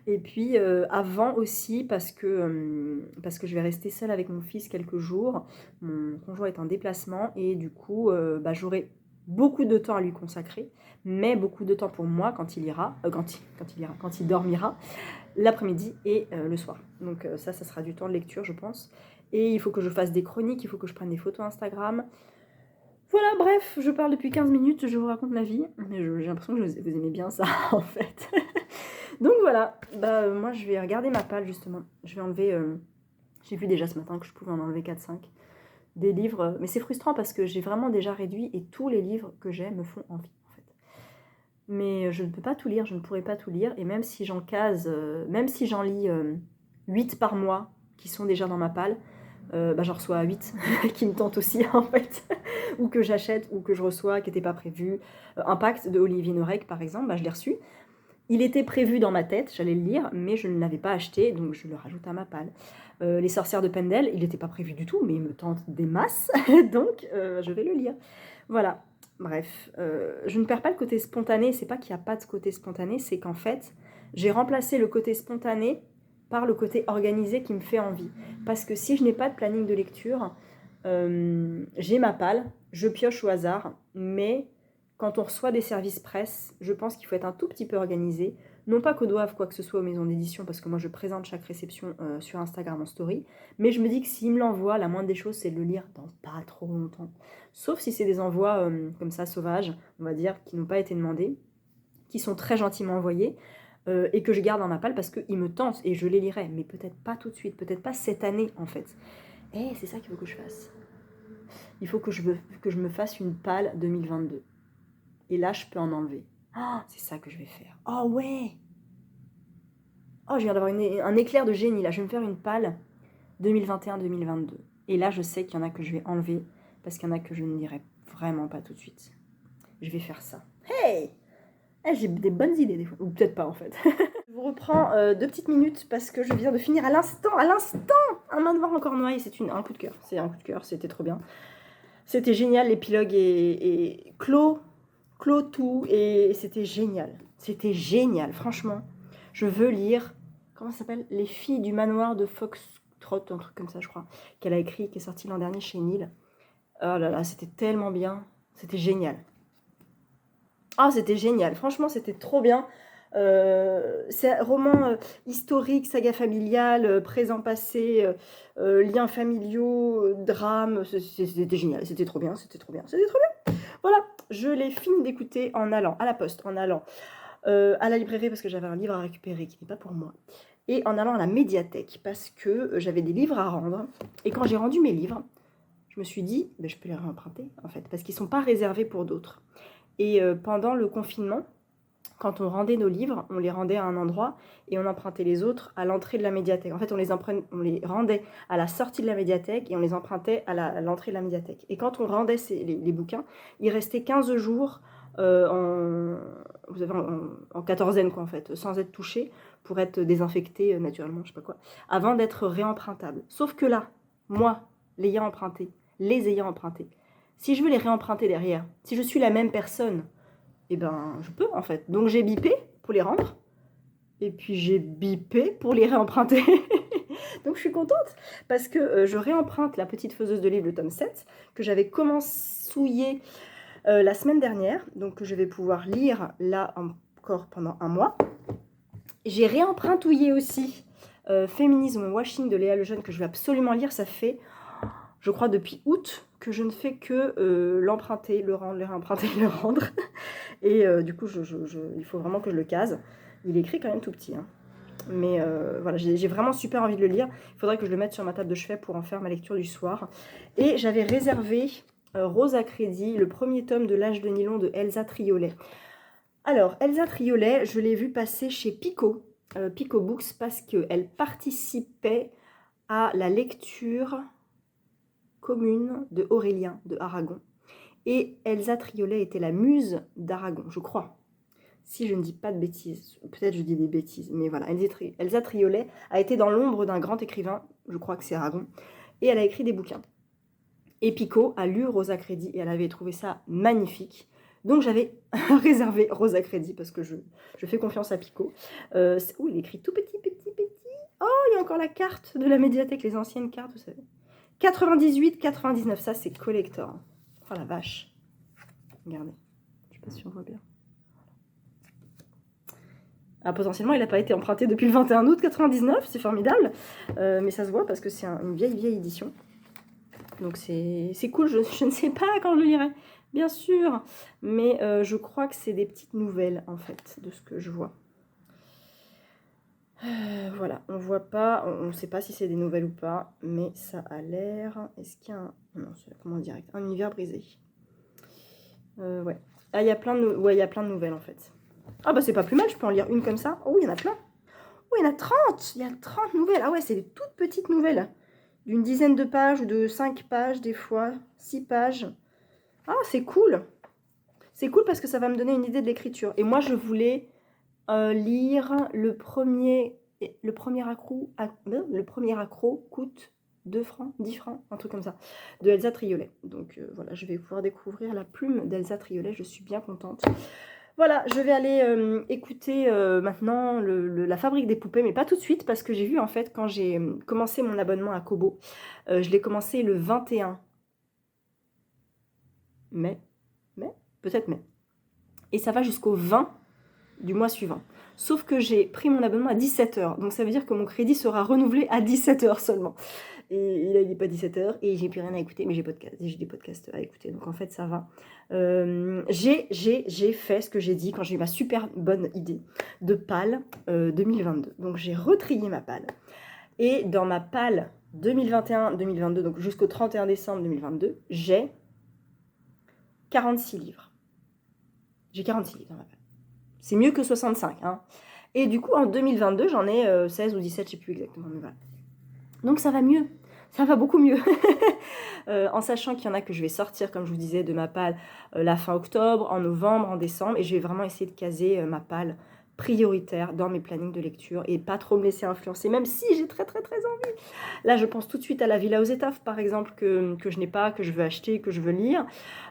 Et puis avant aussi, parce que je vais rester seule avec mon fils quelques jours. Mon conjoint est en déplacement et du coup, j'aurai beaucoup de temps à lui consacrer, mais beaucoup de temps pour moi quand il ira, quand il dormira, l'après-midi et le soir. Donc ça sera du temps de lecture, je pense. Et il faut que je fasse des chroniques, il faut que je prenne des photos Instagram. Voilà, bref, je parle depuis 15 minutes, je vous raconte ma vie, mais j'ai l'impression que vous aimez bien ça, en fait. Donc voilà, moi je vais regarder ma palle, justement. Je vais enlever... j'ai vu déjà ce matin que je pouvais en enlever 4-5. Des livres, mais c'est frustrant parce que j'ai vraiment déjà réduit et tous les livres que j'ai me font envie, en fait. Mais je ne peux pas tout lire, je ne pourrais pas tout lire, et même si j'en même si j'en lis 8 par mois, qui sont déjà dans ma palle, j'en reçois 8 qui me tentent aussi en fait, ou que j'achète, ou que je reçois, qui n'était pas prévu. Impact de Olivier Norek par exemple, je l'ai reçu. Il était prévu dans ma tête, j'allais le lire, mais je ne l'avais pas acheté, donc je le rajoute à ma palle. Les sorcières de Pendel, il n'était pas prévu du tout, mais il me tente des masses, donc je vais le lire. Voilà, bref. Je ne perds pas le côté spontané, c'est pas qu'il n'y a pas de côté spontané, c'est qu'en fait, j'ai remplacé le côté spontané par le côté organisé qui me fait envie. Parce que si je n'ai pas de planning de lecture, j'ai ma palle, je pioche au hasard, mais quand on reçoit des services presse, je pense qu'il faut être un tout petit peu organisé. Non pas qu'au doivent quoi que ce soit aux maisons d'édition, parce que moi je présente chaque réception sur Instagram en story, mais je me dis que s'ils me l'envoient, la moindre des choses c'est de le lire dans pas trop longtemps. Sauf si c'est des envois comme ça sauvages, on va dire, qui n'ont pas été demandés, qui sont très gentiment envoyés, et que je garde dans ma palle parce qu'ils me tentent et je les lirai, mais peut-être pas tout de suite, peut-être pas cette année en fait. C'est ça qu'il faut que je fasse. Il faut que je me fasse une palle 2022. Et là, je peux en enlever. C'est ça que je vais faire. Oh ouais. Oh, je viens d'avoir un éclair de génie là. Je vais me faire une palle 2021-2022. Et là, je sais qu'il y en a que je vais enlever parce qu'il y en a que je ne dirai vraiment pas tout de suite. Je vais faire ça. Hey, j'ai des bonnes idées des fois. Ou peut-être pas en fait. Je vous reprends 2 petites minutes parce que je viens de finir à l'instant, un main noir encore noyé. C'est un coup de cœur. C'est un coup de cœur, c'était trop bien. C'était génial, l'épilogue est clos tout et c'était génial. C'était génial, franchement. Je veux lire, comment ça s'appelle? Les filles du manoir de Foxtrot, un truc comme ça, je crois, qu'elle a écrit, qui est sorti l'an dernier chez Nil. Oh là là, c'était tellement bien. C'était génial. C'était génial. Franchement, c'était trop bien. C'est un roman historique, saga familiale, présent-passé, liens familiaux, drame. C'était génial. C'était trop bien. Voilà, je l'ai fini d'écouter en allant à la poste, en allant à la librairie parce que j'avais un livre à récupérer qui n'est pas pour moi, et en allant à la médiathèque parce que j'avais des livres à rendre. Et quand j'ai rendu mes livres, je me suis dit, je peux les réemprunter en fait, parce qu'ils ne sont pas réservés pour d'autres. Et pendant le confinement, quand on rendait nos livres, on les rendait à un endroit et on empruntait les autres à l'entrée de la médiathèque. En fait, on les rendait à la sortie de la médiathèque et on les empruntait à l'entrée de la médiathèque. Et quand on rendait les bouquins, il restait 15 jours en quatorzaine, quoi, en fait, sans être touché, pour être désinfecté naturellement, je sais pas quoi, avant d'être réempruntables. Sauf que là, moi, les ayant empruntés, si je veux les réemprunter derrière, si je suis la même personne, je peux en fait. Donc j'ai bipé pour les rendre, et puis j'ai bipé pour les réemprunter. Donc je suis contente, parce que je réemprunte La Petite Faiseuse de Livres, le tome 7, que j'avais commencé la semaine dernière, donc que je vais pouvoir lire là encore pendant un mois. J'ai réempruntouillé aussi Féminisme Washing de Léa Lejeune, que je vais absolument lire. Ça fait, je crois, depuis août que je ne fais que l'emprunter, le rendre, le réemprunter, le rendre. Et du coup, il faut vraiment que je le case. Il est écrit quand même tout petit, hein. Mais voilà, j'ai vraiment super envie de le lire. Il faudrait que je le mette sur ma table de chevet pour en faire ma lecture du soir. Et j'avais réservé Rose à crédit, le premier tome de L'Âge de Nylon de Elsa Triolet. Alors, Elsa Triolet, je l'ai vue passer chez Pico, Pico Books, parce qu'elle participait à la lecture commune de Aurélien de Aragon. Et Elsa Triolet était la muse d'Aragon, je crois. Si je ne dis pas de bêtises, peut-être je dis des bêtises, mais voilà, Elsa Triolet a été dans l'ombre d'un grand écrivain, je crois que c'est Aragon, et elle a écrit des bouquins. Et Pico a lu Rose à crédit et elle avait trouvé ça magnifique. Donc j'avais réservé Rose à crédit parce que je fais confiance à Pico. Il est écrit tout petit. Oh, il y a encore la carte de la médiathèque, les anciennes cartes, vous savez. 98,99, ça c'est collector. Oh la vache. Regardez, je sais pas si on voit bien. Potentiellement, il n'a pas été emprunté depuis le 21 août 99, c'est formidable. Mais ça se voit parce que c'est une vieille édition. Donc c'est cool, je ne sais pas quand je le lirai, bien sûr. Mais je crois que c'est des petites nouvelles, en fait, de ce que je vois. Voilà, on voit pas, on ne sait pas si c'est des nouvelles ou pas, mais ça a l'air... Est-ce qu'il y a un... Non, c'est comment direct, un univers brisé. Ouais. Il y a plein de nouvelles, en fait. C'est pas plus mal, je peux en lire une comme ça. Oh, il y en a plein. Oh, il y en a 30. Il y a 30 nouvelles. Ah ouais, c'est des toutes petites nouvelles. D'une dizaine de pages ou de 5 pages des fois. 6 pages. C'est cool. C'est cool parce que ça va me donner une idée de l'écriture. Et moi, je voulais lire le premier accro coûte 2 francs, 10 francs, un truc comme ça, de Elsa Triolet. Donc voilà, je vais pouvoir découvrir la plume d'Elsa Triolet. Je suis bien contente. Voilà, je vais aller écouter maintenant la fabrique des poupées, mais pas tout de suite, parce que j'ai vu en fait quand j'ai commencé mon abonnement à Kobo, je l'ai commencé le 21 mai, peut-être mai, et ça va jusqu'au 20 du mois suivant. Sauf que j'ai pris mon abonnement à 17h, donc ça veut dire que mon crédit sera renouvelé à 17h seulement. Et là, il n'est pas 17h et j'ai plus rien à écouter, mais j'ai des podcasts à écouter, donc en fait, ça va. J'ai fait ce que j'ai dit quand j'ai eu ma super bonne idée de palle 2022. Donc, j'ai retrié ma palle. Et dans ma palle 2021-2022, donc jusqu'au 31 décembre 2022, j'ai 46 livres. J'ai 46 livres dans ma palle. C'est mieux que 65. Hein. Et du coup, en 2022, j'en ai 16 ou 17, je ne sais plus exactement. Mais voilà. Donc ça va mieux. Ça va beaucoup mieux. En sachant qu'il y en a que je vais sortir, comme je vous disais, de ma palle la fin octobre, en novembre, en décembre. Et je vais vraiment essayer de caser ma palle prioritaire dans mes plannings de lecture et pas trop me laisser influencer, même si j'ai très très très envie. Là, je pense tout de suite à La Villa aux Étaffes, par exemple, que je n'ai pas, que je veux acheter, que je veux lire.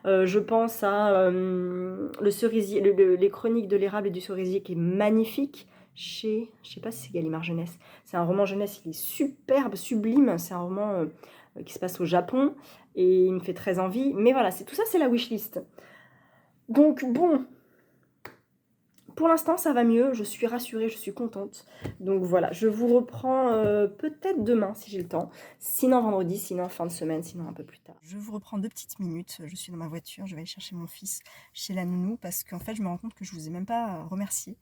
Je pense à le cerisier, les chroniques de l'érable et du cerisier, qui est magnifique, je sais pas si c'est Gallimard Jeunesse. C'est un roman jeunesse, il est superbe, sublime. C'est un roman qui se passe au Japon et il me fait très envie. Mais voilà, tout ça, c'est la wishlist. Donc bon, pour l'instant, ça va mieux, je suis rassurée, je suis contente. Donc voilà, je vous reprends peut-être demain si j'ai le temps. Sinon vendredi, sinon fin de semaine, sinon un peu plus tard. Je vous reprends 2 petites minutes, je suis dans ma voiture, je vais aller chercher mon fils chez la nounou parce qu'en fait, je me rends compte que je vous ai même pas remercié.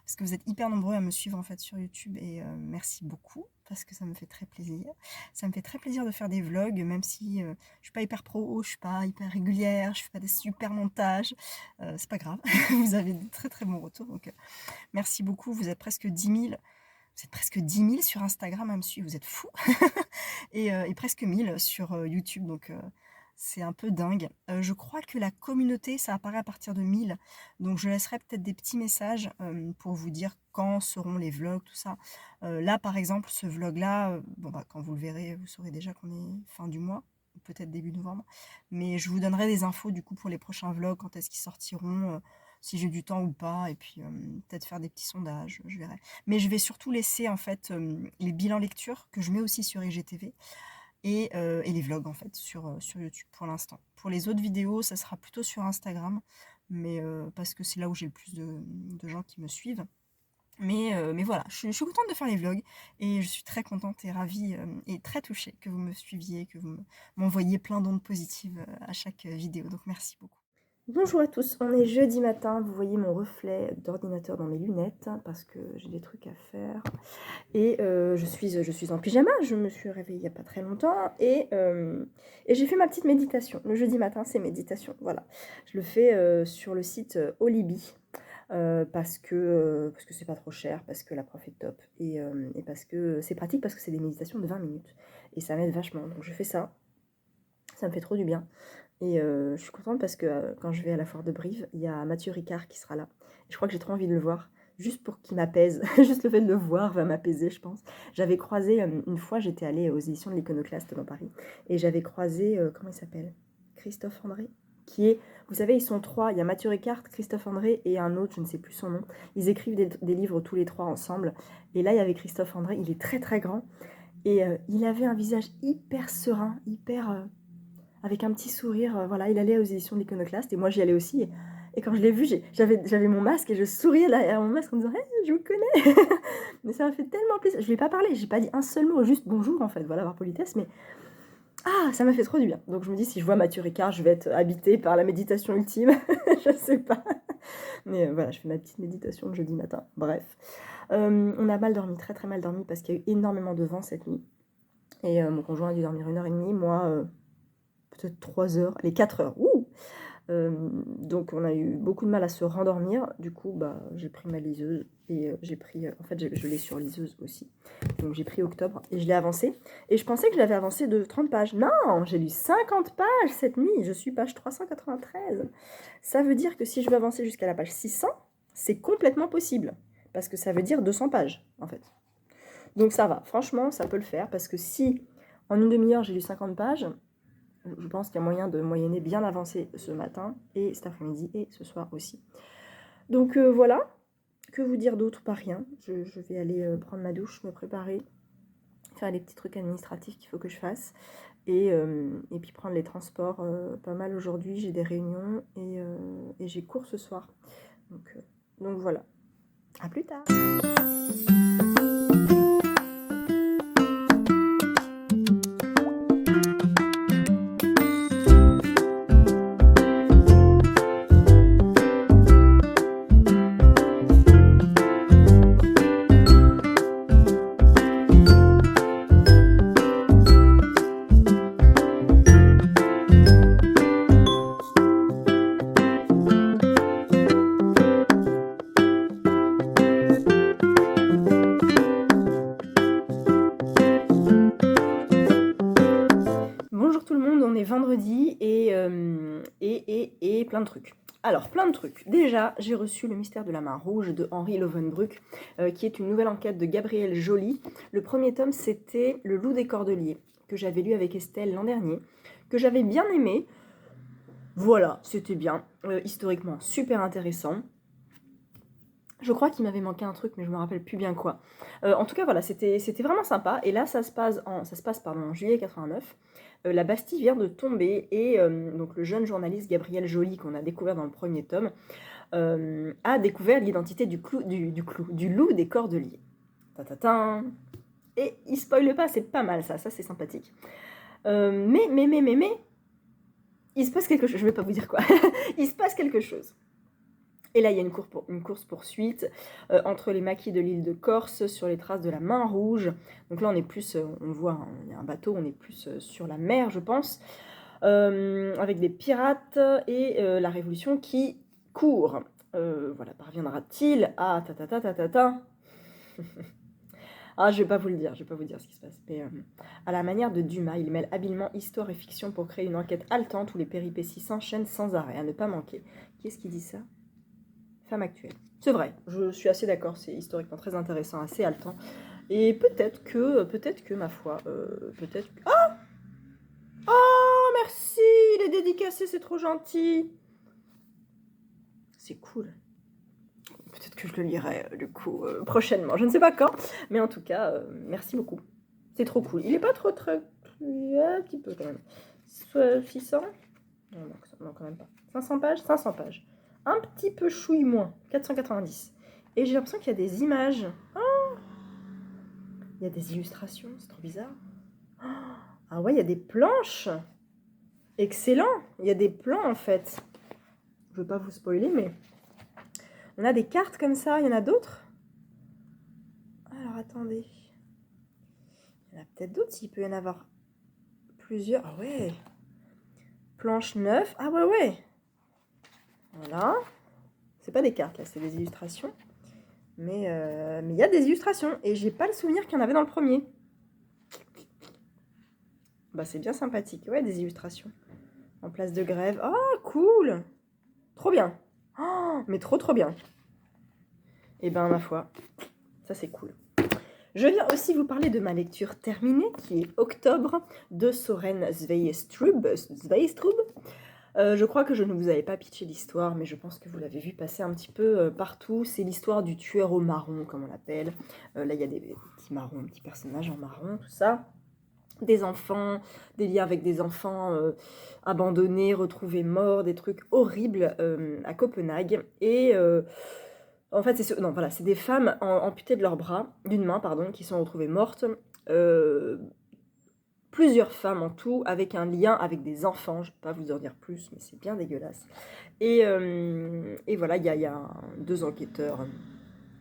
Parce que vous êtes hyper nombreux à me suivre en fait sur YouTube et merci beaucoup parce que ça me fait très plaisir. Ça me fait très plaisir de faire des vlogs, même si je suis pas hyper pro, je suis pas hyper régulière, je fais pas des super montages. C'est pas grave, vous avez de très très bons retours. Donc merci beaucoup, vous êtes presque 10 000. Vous êtes presque 10 000 sur Instagram à me suivre, vous êtes fous. et presque 1000 sur YouTube, donc c'est un peu dingue. Je crois que la communauté, ça apparaît à partir de 1000. Donc je laisserai peut-être des petits messages pour vous dire quand seront les vlogs, tout ça. Là, par exemple, ce vlog-là, bon, bah, quand vous le verrez, vous saurez déjà qu'on est fin du mois, peut-être début novembre. Mais je vous donnerai des infos du coup pour les prochains vlogs, quand est-ce qu'ils sortiront, si j'ai du temps ou pas, et puis peut-être faire des petits sondages, je verrai. Mais je vais surtout laisser en fait les bilans lecture que je mets aussi sur IGTV. Et les vlogs en fait sur YouTube pour l'instant. Pour les autres vidéos, ça sera plutôt sur Instagram, mais parce que c'est là où j'ai le plus de gens qui me suivent. Mais voilà, je suis contente de faire les vlogs et je suis très contente et ravie et très touchée que vous me suiviez, que vous m'envoyiez plein d'ondes positives à chaque vidéo. Donc merci beaucoup. Bonjour à tous, on est jeudi matin, vous voyez mon reflet d'ordinateur dans mes lunettes parce que j'ai des trucs à faire et je suis en pyjama, je me suis réveillée il n'y a pas très longtemps et j'ai fait ma petite méditation. Le jeudi matin, c'est méditation, voilà. Je le fais sur le site Olibi parce que c'est pas trop cher, parce que la prof est top et parce que c'est pratique, parce que c'est des méditations de 20 minutes et ça m'aide vachement. Donc je fais ça me fait trop du bien. Et je suis contente parce que quand je vais à la foire de Brive, il y a Mathieu Ricard qui sera là. Et je crois que j'ai trop envie de le voir, juste pour qu'il m'apaise. Juste le fait de le voir va m'apaiser, je pense. J'avais croisé, une fois, j'étais allée aux éditions de l'Iconoclaste dans Paris, et j'avais croisé, comment il s'appelle, Christophe André, qui est, vous savez, ils sont 3, il y a Mathieu Ricard, Christophe André et un autre, je ne sais plus son nom. Ils écrivent des livres tous les 3 ensemble. Et là, il y avait Christophe André, il est très très grand, et il avait un visage hyper serein, hyper... avec un petit sourire, voilà, il allait aux éditions de l'Iconoclaste et moi j'y allais aussi. Et quand je l'ai vu, j'avais mon masque et je souriais derrière mon masque en disant hey, je vous connais. Mais ça m'a fait tellement plaisir. Je lui ai pas parlé, j'ai pas dit un seul mot, juste bonjour en fait, voilà, par politesse. Mais ça m'a fait trop du bien. Donc je me dis, si je vois Mathieu Ricard, je vais être habitée par la méditation ultime. Je sais pas. Mais voilà, je fais ma petite méditation le jeudi matin. Bref. On a mal dormi, très très mal dormi, parce qu'il y a eu énormément de vent cette nuit. Et mon conjoint a dû dormir 1h30, moi... peut-être 3 heures, allez 4 heures, donc on a eu beaucoup de mal à se rendormir, du coup bah, j'ai pris ma liseuse et j'ai pris, en fait je l'ai sur liseuse aussi, donc j'ai pris octobre et je l'ai avancé, et je pensais que je l'avais avancé de 30 pages, non, j'ai lu 50 pages cette nuit, je suis page 393, ça veut dire que si je veux avancer jusqu'à la page 600, c'est complètement possible, parce que ça veut dire 200 pages en fait, donc ça va, franchement ça peut le faire, parce que si en une demi-heure j'ai lu 50 pages, je pense qu'il y a moyen de moyenner bien avancé ce matin, et cet après-midi, et ce soir aussi. Donc voilà, que vous dire d'autre? Pas rien. Je vais aller prendre ma douche, me préparer, faire les petits trucs administratifs qu'il faut que je fasse, et puis prendre les transports pas mal aujourd'hui. J'ai des réunions, et j'ai cours ce soir. Donc voilà, à plus tard. vendredi et plein de trucs. Alors, plein de trucs. Déjà, j'ai reçu Le mystère de la main rouge de Henri Lovenbruck, qui est une nouvelle enquête de Gabriel Joly. Le premier tome, c'était Le loup des cordeliers, que j'avais lu avec Estelle l'an dernier, que j'avais bien aimé. Voilà, c'était bien. Historiquement, super intéressant. Je crois qu'il m'avait manqué un truc, mais je me rappelle plus bien quoi. En tout cas, voilà, c'était vraiment sympa. Et là, ça se passe en juillet 89. La Bastille vient de tomber et donc le jeune journaliste Gabriel Joly, qu'on a découvert dans le premier tome, a découvert l'identité du loup des cordeliers. Ta-ta-ta. Et il spoile pas, c'est pas mal ça c'est sympathique. Mais, il se passe quelque chose, je vais pas vous dire quoi. Il se passe quelque chose. Et là, il y a une course-poursuite entre les maquis de l'île de Corse sur les traces de la main rouge. Donc là, on est plus, on voit, il y a un bateau, on est plus sur la mer, je pense, avec des pirates et la Révolution qui court. Voilà, parviendra-t-il à ta. Ah, je vais pas vous dire ce qui se passe. Mais à la manière de Dumas, il mêle habilement histoire et fiction pour créer une enquête haletante où les péripéties s'enchaînent sans arrêt, à ne pas manquer. Qui est-ce qui dit ça ? Femme actuelle. C'est vrai, je suis assez d'accord, c'est historiquement très intéressant, assez haletant. Et peut-être que, ma foi, peut-être que... Ah ! Oh, merci, il est dédicacé, c'est trop gentil. C'est cool. Peut-être que je le lirai, du coup, prochainement. Je ne sais pas quand, mais en tout cas, merci beaucoup. C'est trop cool. Il est pas trop très... Un petit peu, quand même. 600 ? Non, quand même pas. 500 pages ? 500 pages. Un petit peu chouille moins, 490. Et j'ai l'impression qu'il y a des images. Oh, il y a des illustrations, c'est trop bizarre. Ah ouais, il y a des planches. Excellent, il y a des plans en fait. Je veux pas vous spoiler, mais on a des cartes comme ça, il y en a d'autres. Alors attendez. Il y en a peut-être d'autres, s'il peut y en avoir plusieurs. Ah ouais. Planche 9. Ah ouais. Voilà. C'est pas des cartes là, c'est des illustrations. Mais il y a des illustrations. Et j'ai pas le souvenir qu'il y en avait dans le premier. Bah c'est bien sympathique. Ouais, des illustrations. En place de grève. Oh, cool. Trop bien. Oh, mais trop bien. Et ben, ma foi, ça c'est cool. Je viens aussi vous parler de ma lecture terminée, qui est Octobre, de Soren Sveistrup. Je crois que je ne vous avais pas pitché l'histoire, mais je pense que vous l'avez vu passer un petit peu partout. C'est l'histoire du tueur au marron, comme on l'appelle. Là, il y a des petits marrons, petits personnages en marron, tout ça. Des enfants, des liens avec des enfants abandonnés, retrouvés morts, des trucs horribles à Copenhague. Et en fait, c'est des femmes amputées de leurs bras, d'une main, pardon, qui sont retrouvées mortes. Plusieurs femmes en tout, avec un lien avec des enfants, je ne peux pas vous en dire plus, mais c'est bien dégueulasse. Et voilà, il y a deux enquêteurs,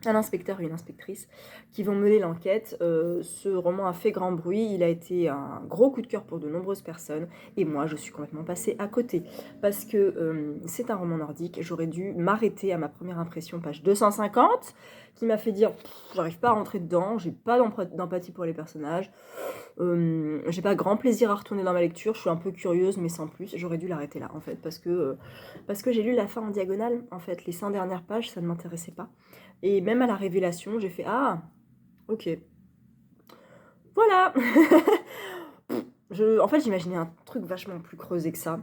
un inspecteur et une inspectrice, qui vont mener l'enquête. Ce roman a fait grand bruit, il a été un gros coup de cœur pour de nombreuses personnes, et moi je suis complètement passée à côté, parce que c'est un roman nordique, j'aurais dû m'arrêter à ma première impression, page 250, qui m'a fait dire, j'arrive pas à rentrer dedans, j'ai pas d'empathie pour les personnages, j'ai pas grand plaisir à retourner dans ma lecture, je suis un peu curieuse mais sans plus, j'aurais dû l'arrêter là en fait, parce que j'ai lu la fin en diagonale, en fait, les 100 dernières pages ça ne m'intéressait pas, et même à la révélation j'ai fait ah, ok, voilà. En fait j'imaginais un truc vachement plus creusé que ça,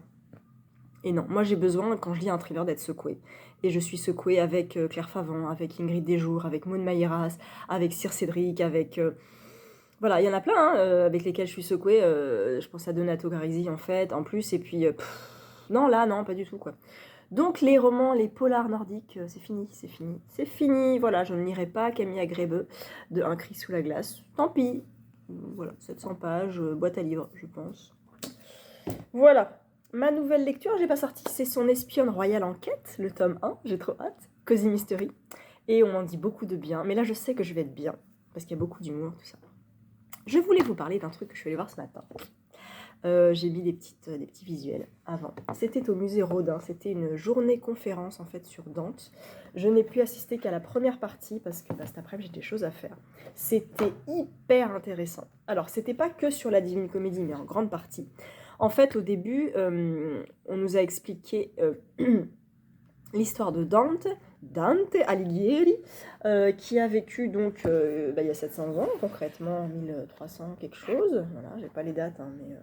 et non, moi j'ai besoin quand je lis un thriller d'être secouée, et je suis secouée avec Claire Favant, avec Ingrid Desjours, avec Maud Mayeras, avec Cyr Cédric, avec... Voilà, il y en a plein hein, avec lesquels je suis secouée. Je pense à Donato Carisi en fait, en plus. Et puis, non, là, non, pas du tout quoi. Donc les romans, les polars nordiques, c'est fini. Voilà, je ne lirai pas Camille Agrébeux de Un cri sous la glace. Tant pis. Voilà, 700 pages, boîte à livres, je pense. Voilà. Ma nouvelle lecture, j'ai pas sorti, c'est Son espionne royale en quête, le tome 1, j'ai trop hâte. Cozy Mystery. Et on m'en dit beaucoup de bien. Mais là, je sais que je vais être bien, parce qu'il y a beaucoup d'humour, tout ça. Je voulais vous parler d'un truc que je suis allée voir ce matin. J'ai mis des petits visuels avant. C'était au musée Rodin, c'était une journée conférence en fait sur Dante. Je n'ai pu assister qu'à la première partie parce que cet après-midi j'ai des choses à faire. C'était hyper intéressant. Alors c'était pas que sur la Divine Comédie mais en grande partie. En fait, au début, on nous a expliqué l'histoire de Dante Alighieri, qui a vécu donc il y a 700 ans, concrètement 1300 quelque chose. Voilà, j'ai pas les dates, hein, mais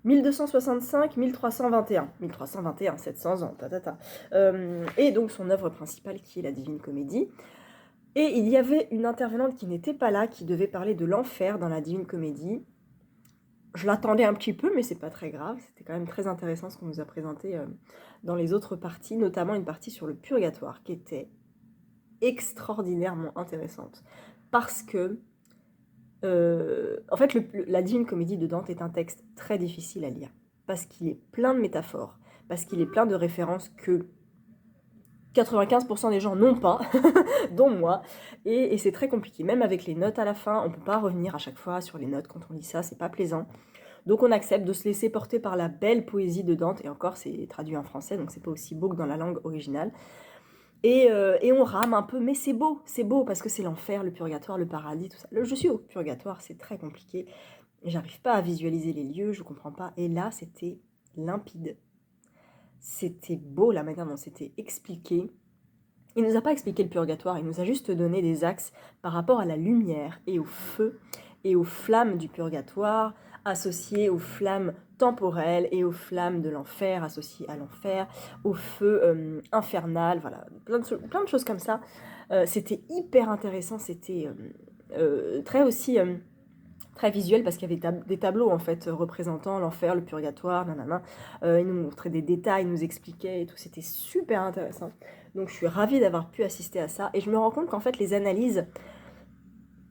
1265, 1321. 1321, 700 ans, et donc son œuvre principale qui est la Divine Comédie. Et il y avait une intervenante qui n'était pas là, qui devait parler de l'enfer dans la Divine Comédie. Je l'attendais un petit peu, mais c'est pas très grave. C'était quand même très intéressant ce qu'on nous a présenté dans les autres parties, notamment une partie sur le purgatoire, qui était extraordinairement intéressante. Parce que, en fait, la Divine Comédie de Dante est un texte très difficile à lire. Parce qu'il est plein de métaphores, parce qu'il est plein de références que 95% des gens n'ont pas, dont moi, et c'est très compliqué. Même avec les notes à la fin, on peut pas revenir à chaque fois sur les notes quand on lit ça, c'est pas plaisant. Donc on accepte de se laisser porter par la belle poésie de Dante, et encore c'est traduit en français, donc c'est pas aussi beau que dans la langue originale. Et on rame un peu, mais c'est beau parce que c'est l'enfer, le purgatoire, le paradis, tout ça. Je suis au purgatoire, c'est très compliqué, j'arrive pas à visualiser les lieux, je comprends pas, et là c'était limpide. C'était beau la manière dont c'était expliqué. Il nous a pas expliqué le purgatoire, il nous a juste donné des axes par rapport à la lumière et au feu et aux flammes du purgatoire, associées aux flammes temporelles et aux flammes de l'enfer, associées à l'enfer, au feu infernal, voilà, plein de choses comme ça. C'était hyper intéressant, c'était très aussi... très visuel parce qu'il y avait des tableaux en fait représentant l'enfer, le purgatoire, nanana. Ils nous montraient des détails, ils nous expliquaient et tout, c'était super intéressant. Donc je suis ravie d'avoir pu assister à ça et je me rends compte qu'en fait les analyses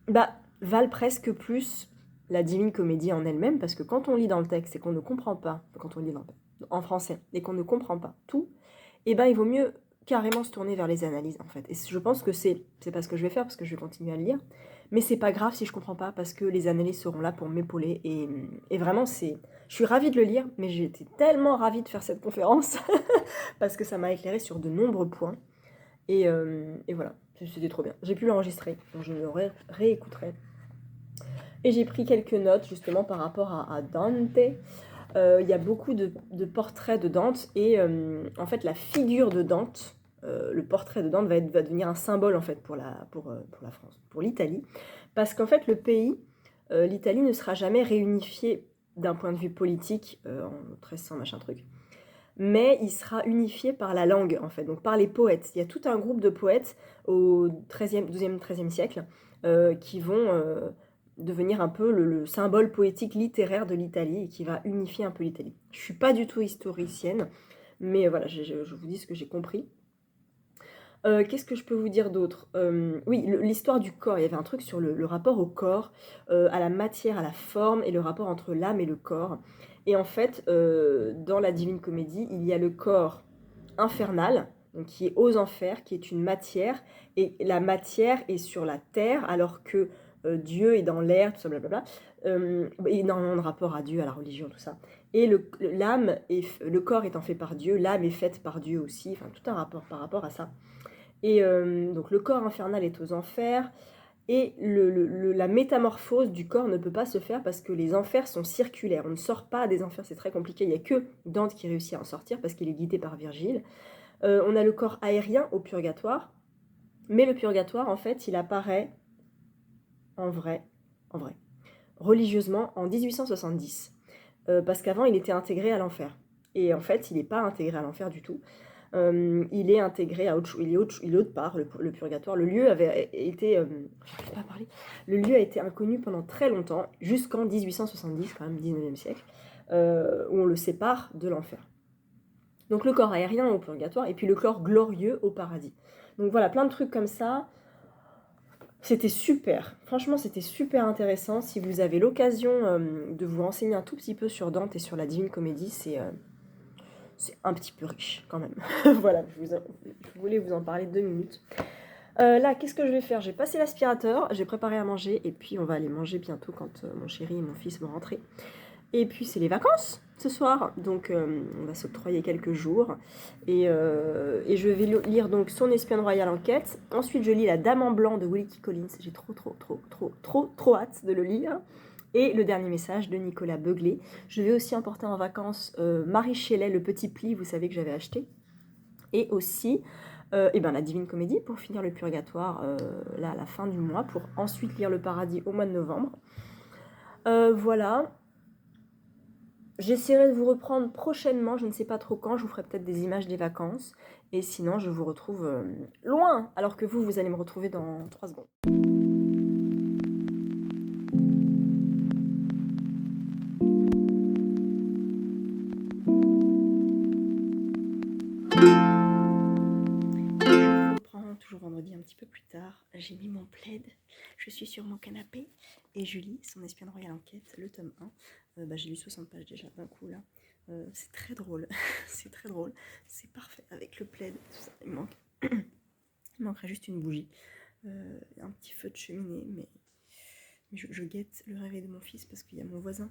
valent presque plus la Divine Comédie en elle-même parce que quand on lit dans le texte et qu'on ne comprend pas, quand on lit en français et qu'on ne comprend pas tout, il vaut mieux carrément se tourner vers les analyses en fait. Et je pense que c'est pas ce que je vais faire parce que je vais continuer à le lire. Mais c'est pas grave si je comprends pas parce que les analyses seront là pour m'épauler et vraiment je suis ravie de le lire, mais j'ai été tellement ravie de faire cette conférence parce que ça m'a éclairé sur de nombreux points et voilà, c'était trop bien. J'ai pu l'enregistrer, donc je le réécouterai. Et j'ai pris quelques notes justement par rapport à Dante. Il y a beaucoup de portraits de Dante et en fait la figure de Dante, le portrait de Dante va devenir un symbole en fait pour la France, pour l'Italie, parce qu'en fait le pays, l'Italie ne sera jamais réunifié d'un point de vue politique en 1300 machin truc, mais il sera unifié par la langue en fait, donc par les poètes. Il y a tout un groupe de poètes au 12e, 13e siècle qui vont devenir un peu le symbole poétique littéraire de l'Italie et qui va unifier un peu l'Italie. Je suis pas du tout historicienne, mais voilà, je vous dis ce que j'ai compris. Qu'est-ce que je peux vous dire d'autre? Oui, l'histoire du corps, il y avait un truc sur le rapport au corps, à la matière, à la forme et le rapport entre l'âme et le corps. Et en fait, dans la Divine Comédie, il y a le corps infernal, donc qui est aux enfers, qui est une matière, et la matière est sur la terre, alors que Dieu est dans l'air, tout ça, blablabla, énormément de rapport à Dieu, à la religion, tout ça. Et l'âme, le corps étant fait par Dieu, l'âme est faite par Dieu aussi, enfin tout un rapport par rapport à ça. Et donc le corps infernal est aux enfers, et la métamorphose du corps ne peut pas se faire parce que les enfers sont circulaires. On ne sort pas des enfers, c'est très compliqué. Il n'y a que Dante qui réussit à en sortir parce qu'il est guidé par Virgile. On a le corps aérien au purgatoire, mais le purgatoire, en fait, il apparaît en vrai, religieusement en 1870. Parce qu'avant, il était intégré à l'enfer. Et en fait, il n'est pas intégré à l'enfer du tout. Il est intégré à autre chose, il est autre part, le purgatoire. Le lieu avait été, j'arrive pas à parler, le lieu a été inconnu pendant très longtemps, jusqu'en 1870, quand même 19e siècle, où on le sépare de l'enfer. Donc le corps aérien au purgatoire, et puis le corps glorieux au paradis. Donc voilà, plein de trucs comme ça. C'était super, franchement c'était super intéressant. Si vous avez l'occasion de vous renseigner un tout petit peu sur Dante et sur la Divine Comédie, c'est un petit peu riche quand même. Voilà, je voulais vous en parler 2 minutes. Là, qu'est-ce que je vais faire? J'ai passé l'aspirateur, j'ai préparé à manger, et puis on va aller manger bientôt quand mon chéri et mon fils vont rentrer. Et puis c'est les vacances ce soir, donc on va s'octroyer quelques jours. Et je vais lire donc Son espionne royale en quête. Ensuite je lis La Dame en blanc de Wilkie Collins. J'ai trop hâte de le lire. Et le dernier message de Nicolas Beuglet. Je vais aussi emporter en vacances Marie Shelley, le petit pli, vous savez que j'avais acheté. Et aussi la Divine Comédie pour finir le purgatoire là à la fin du mois, pour ensuite lire le Paradis au mois de novembre. Voilà. J'essaierai de vous reprendre prochainement, je ne sais pas trop quand, je vous ferai peut-être des images des vacances. Et sinon, je vous retrouve loin, alors que vous allez me retrouver dans 3 secondes. Je reprends toujours vendredi un petit peu plus tard. J'ai mis mon plaid, je suis sur mon canapé et je lis Son espionne royale enquête, le tome 1. J'ai lu 60 pages déjà d'un coup là. C'est très drôle, c'est très drôle, c'est parfait avec le plaid, tout ça. Il manquerait juste une bougie, un petit feu de cheminée, mais je guette le réveil de mon fils parce qu'il y a mon voisin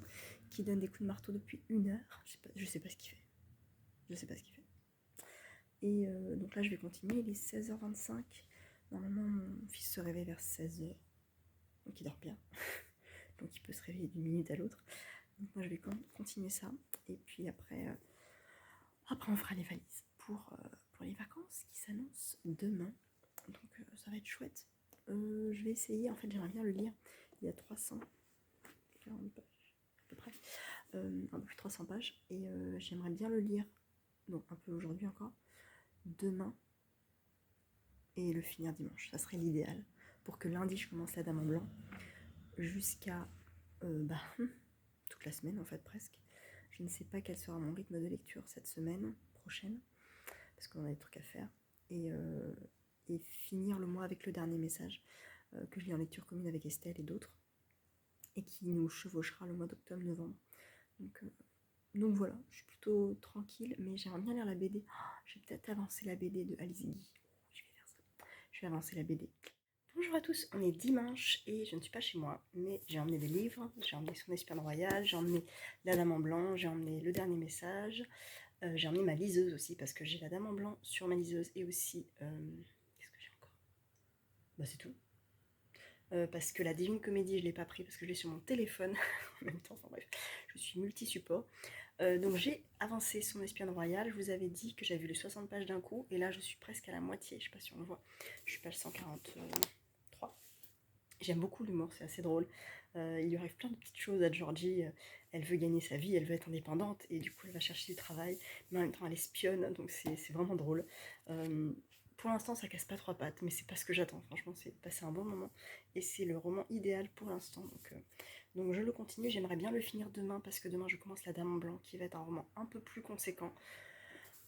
qui donne des coups de marteau depuis 1 heure. Je sais pas ce qu'il fait. Je sais pas ce qu'il fait. Et donc là, je vais continuer. Il est 16h25. Normalement, mon fils se réveille vers 16h. Donc il dort bien. Donc il peut se réveiller d'une minute à l'autre. Donc moi, je vais continuer ça. Et puis après on fera les valises pour les vacances qui s'annoncent demain. Donc ça va être chouette. Je vais essayer. En fait, j'aimerais bien le lire. Il y a 340 pages à peu près. Un peu plus de 300 pages. Et j'aimerais bien le lire. Donc un peu aujourd'hui encore. Demain. Et le finir dimanche. Ça serait l'idéal. Pour que lundi, je commence la Dame en Blanc. Jusqu'à toute la semaine en fait presque. Je ne sais pas quel sera mon rythme de lecture cette semaine prochaine. Parce qu'on a des trucs à faire. Et finir le mois avec le dernier message. Que je lis en lecture commune avec Estelle et d'autres. Et qui nous chevauchera le mois d'octobre-novembre. Donc voilà, je suis plutôt tranquille, mais j'aimerais bien lire la BD. Je vais peut-être avancer la BD de Alice Guy. Je vais faire ça. Je vais avancer la BD. Bonjour à tous, on est dimanche et je ne suis pas chez moi, mais j'ai emmené des livres. J'ai emmené Son espionne royale, j'ai emmené La Dame en Blanc, j'ai emmené Le Dernier Message. J'ai emmené ma liseuse aussi, parce que j'ai La Dame en Blanc sur ma liseuse et aussi... qu'est-ce que j'ai encore ? C'est tout. Parce que la Divine Comédie, je ne l'ai pas pris parce que je l'ai sur mon téléphone en même temps. Enfin bref, je suis multi-support. Donc j'ai avancé Son espionne royale. Je vous avais dit que j'avais vu les 60 pages d'un coup. Et là, je suis presque à la moitié. Je ne sais pas si on le voit. Je suis page 143. J'aime beaucoup l'humour, c'est assez drôle. Il lui arrive plein de petites choses à Georgie. Elle veut gagner sa vie, elle veut être indépendante. Et du coup, elle va chercher du travail. Mais en même temps, elle espionne. Donc c'est vraiment drôle. Pour l'instant, ça casse pas 3 pattes, mais c'est pas ce que j'attends. Franchement, c'est passer un bon moment. Et c'est le roman idéal pour l'instant. Donc je le continue. J'aimerais bien le finir demain, parce que demain, je commence La Dame en Blanc, qui va être un roman un peu plus conséquent.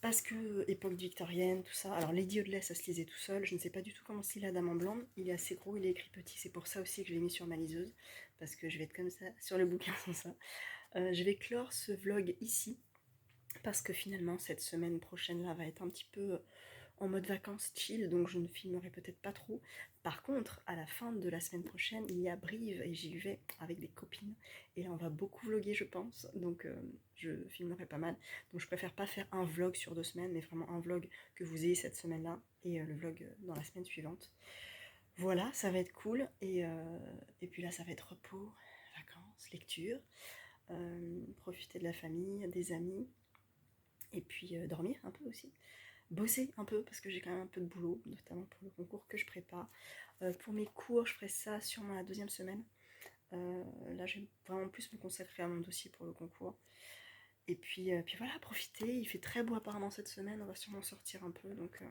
Parce que époque victorienne, tout ça. Alors Lady Audley, ça se lisait tout seul. Je ne sais pas du tout comment se lit La Dame en Blanc. Il est assez gros, il est écrit petit. C'est pour ça aussi que je l'ai mis sur ma liseuse. Parce que je vais être comme ça sur le bouquin sans ça. Je vais clore ce vlog ici. Parce que finalement, cette semaine prochaine là va être un petit peu en mode vacances chill, donc je ne filmerai peut-être pas trop. Par contre, à la fin de la semaine prochaine, il y a Brive et j'y vais avec des copines. Et là, on va beaucoup vlogger, je pense, donc je filmerai pas mal. Donc je préfère pas faire un vlog sur 2 semaines, mais vraiment un vlog que vous ayez cette semaine-là et le vlog dans la semaine suivante. Voilà, ça va être cool. Et puis là, ça va être repos, vacances, lecture, profiter de la famille, des amis, et puis dormir un peu aussi. Bosser un peu parce que j'ai quand même un peu de boulot, notamment pour le concours que je prépare. Pour mes cours, je ferai ça sûrement la 2e semaine. Là, je vais vraiment plus me consacrer à mon dossier pour le concours. Et puis voilà, profiter. Il fait très beau apparemment cette semaine, on va sûrement sortir un peu, donc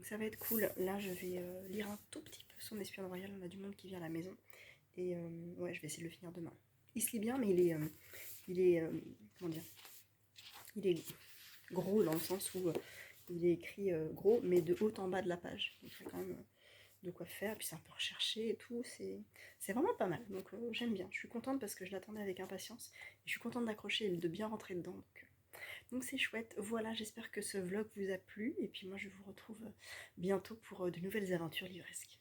ça va être cool. Là, je vais lire un tout petit peu Son espionne royale. On a du monde qui vient à la maison. Et ouais, je vais essayer de le finir demain. Il se lit bien, mais il est comment dire, il est gros dans le sens où il est écrit gros, mais de haut en bas de la page. Donc il y a quand même de quoi faire. Puis c'est un peu recherché et tout. C'est vraiment pas mal. Donc j'aime bien. Je suis contente parce que je l'attendais avec impatience. Et je suis contente d'accrocher et de bien rentrer dedans. Donc c'est chouette. Voilà, j'espère que ce vlog vous a plu. Et puis moi, je vous retrouve bientôt pour de nouvelles aventures livresques.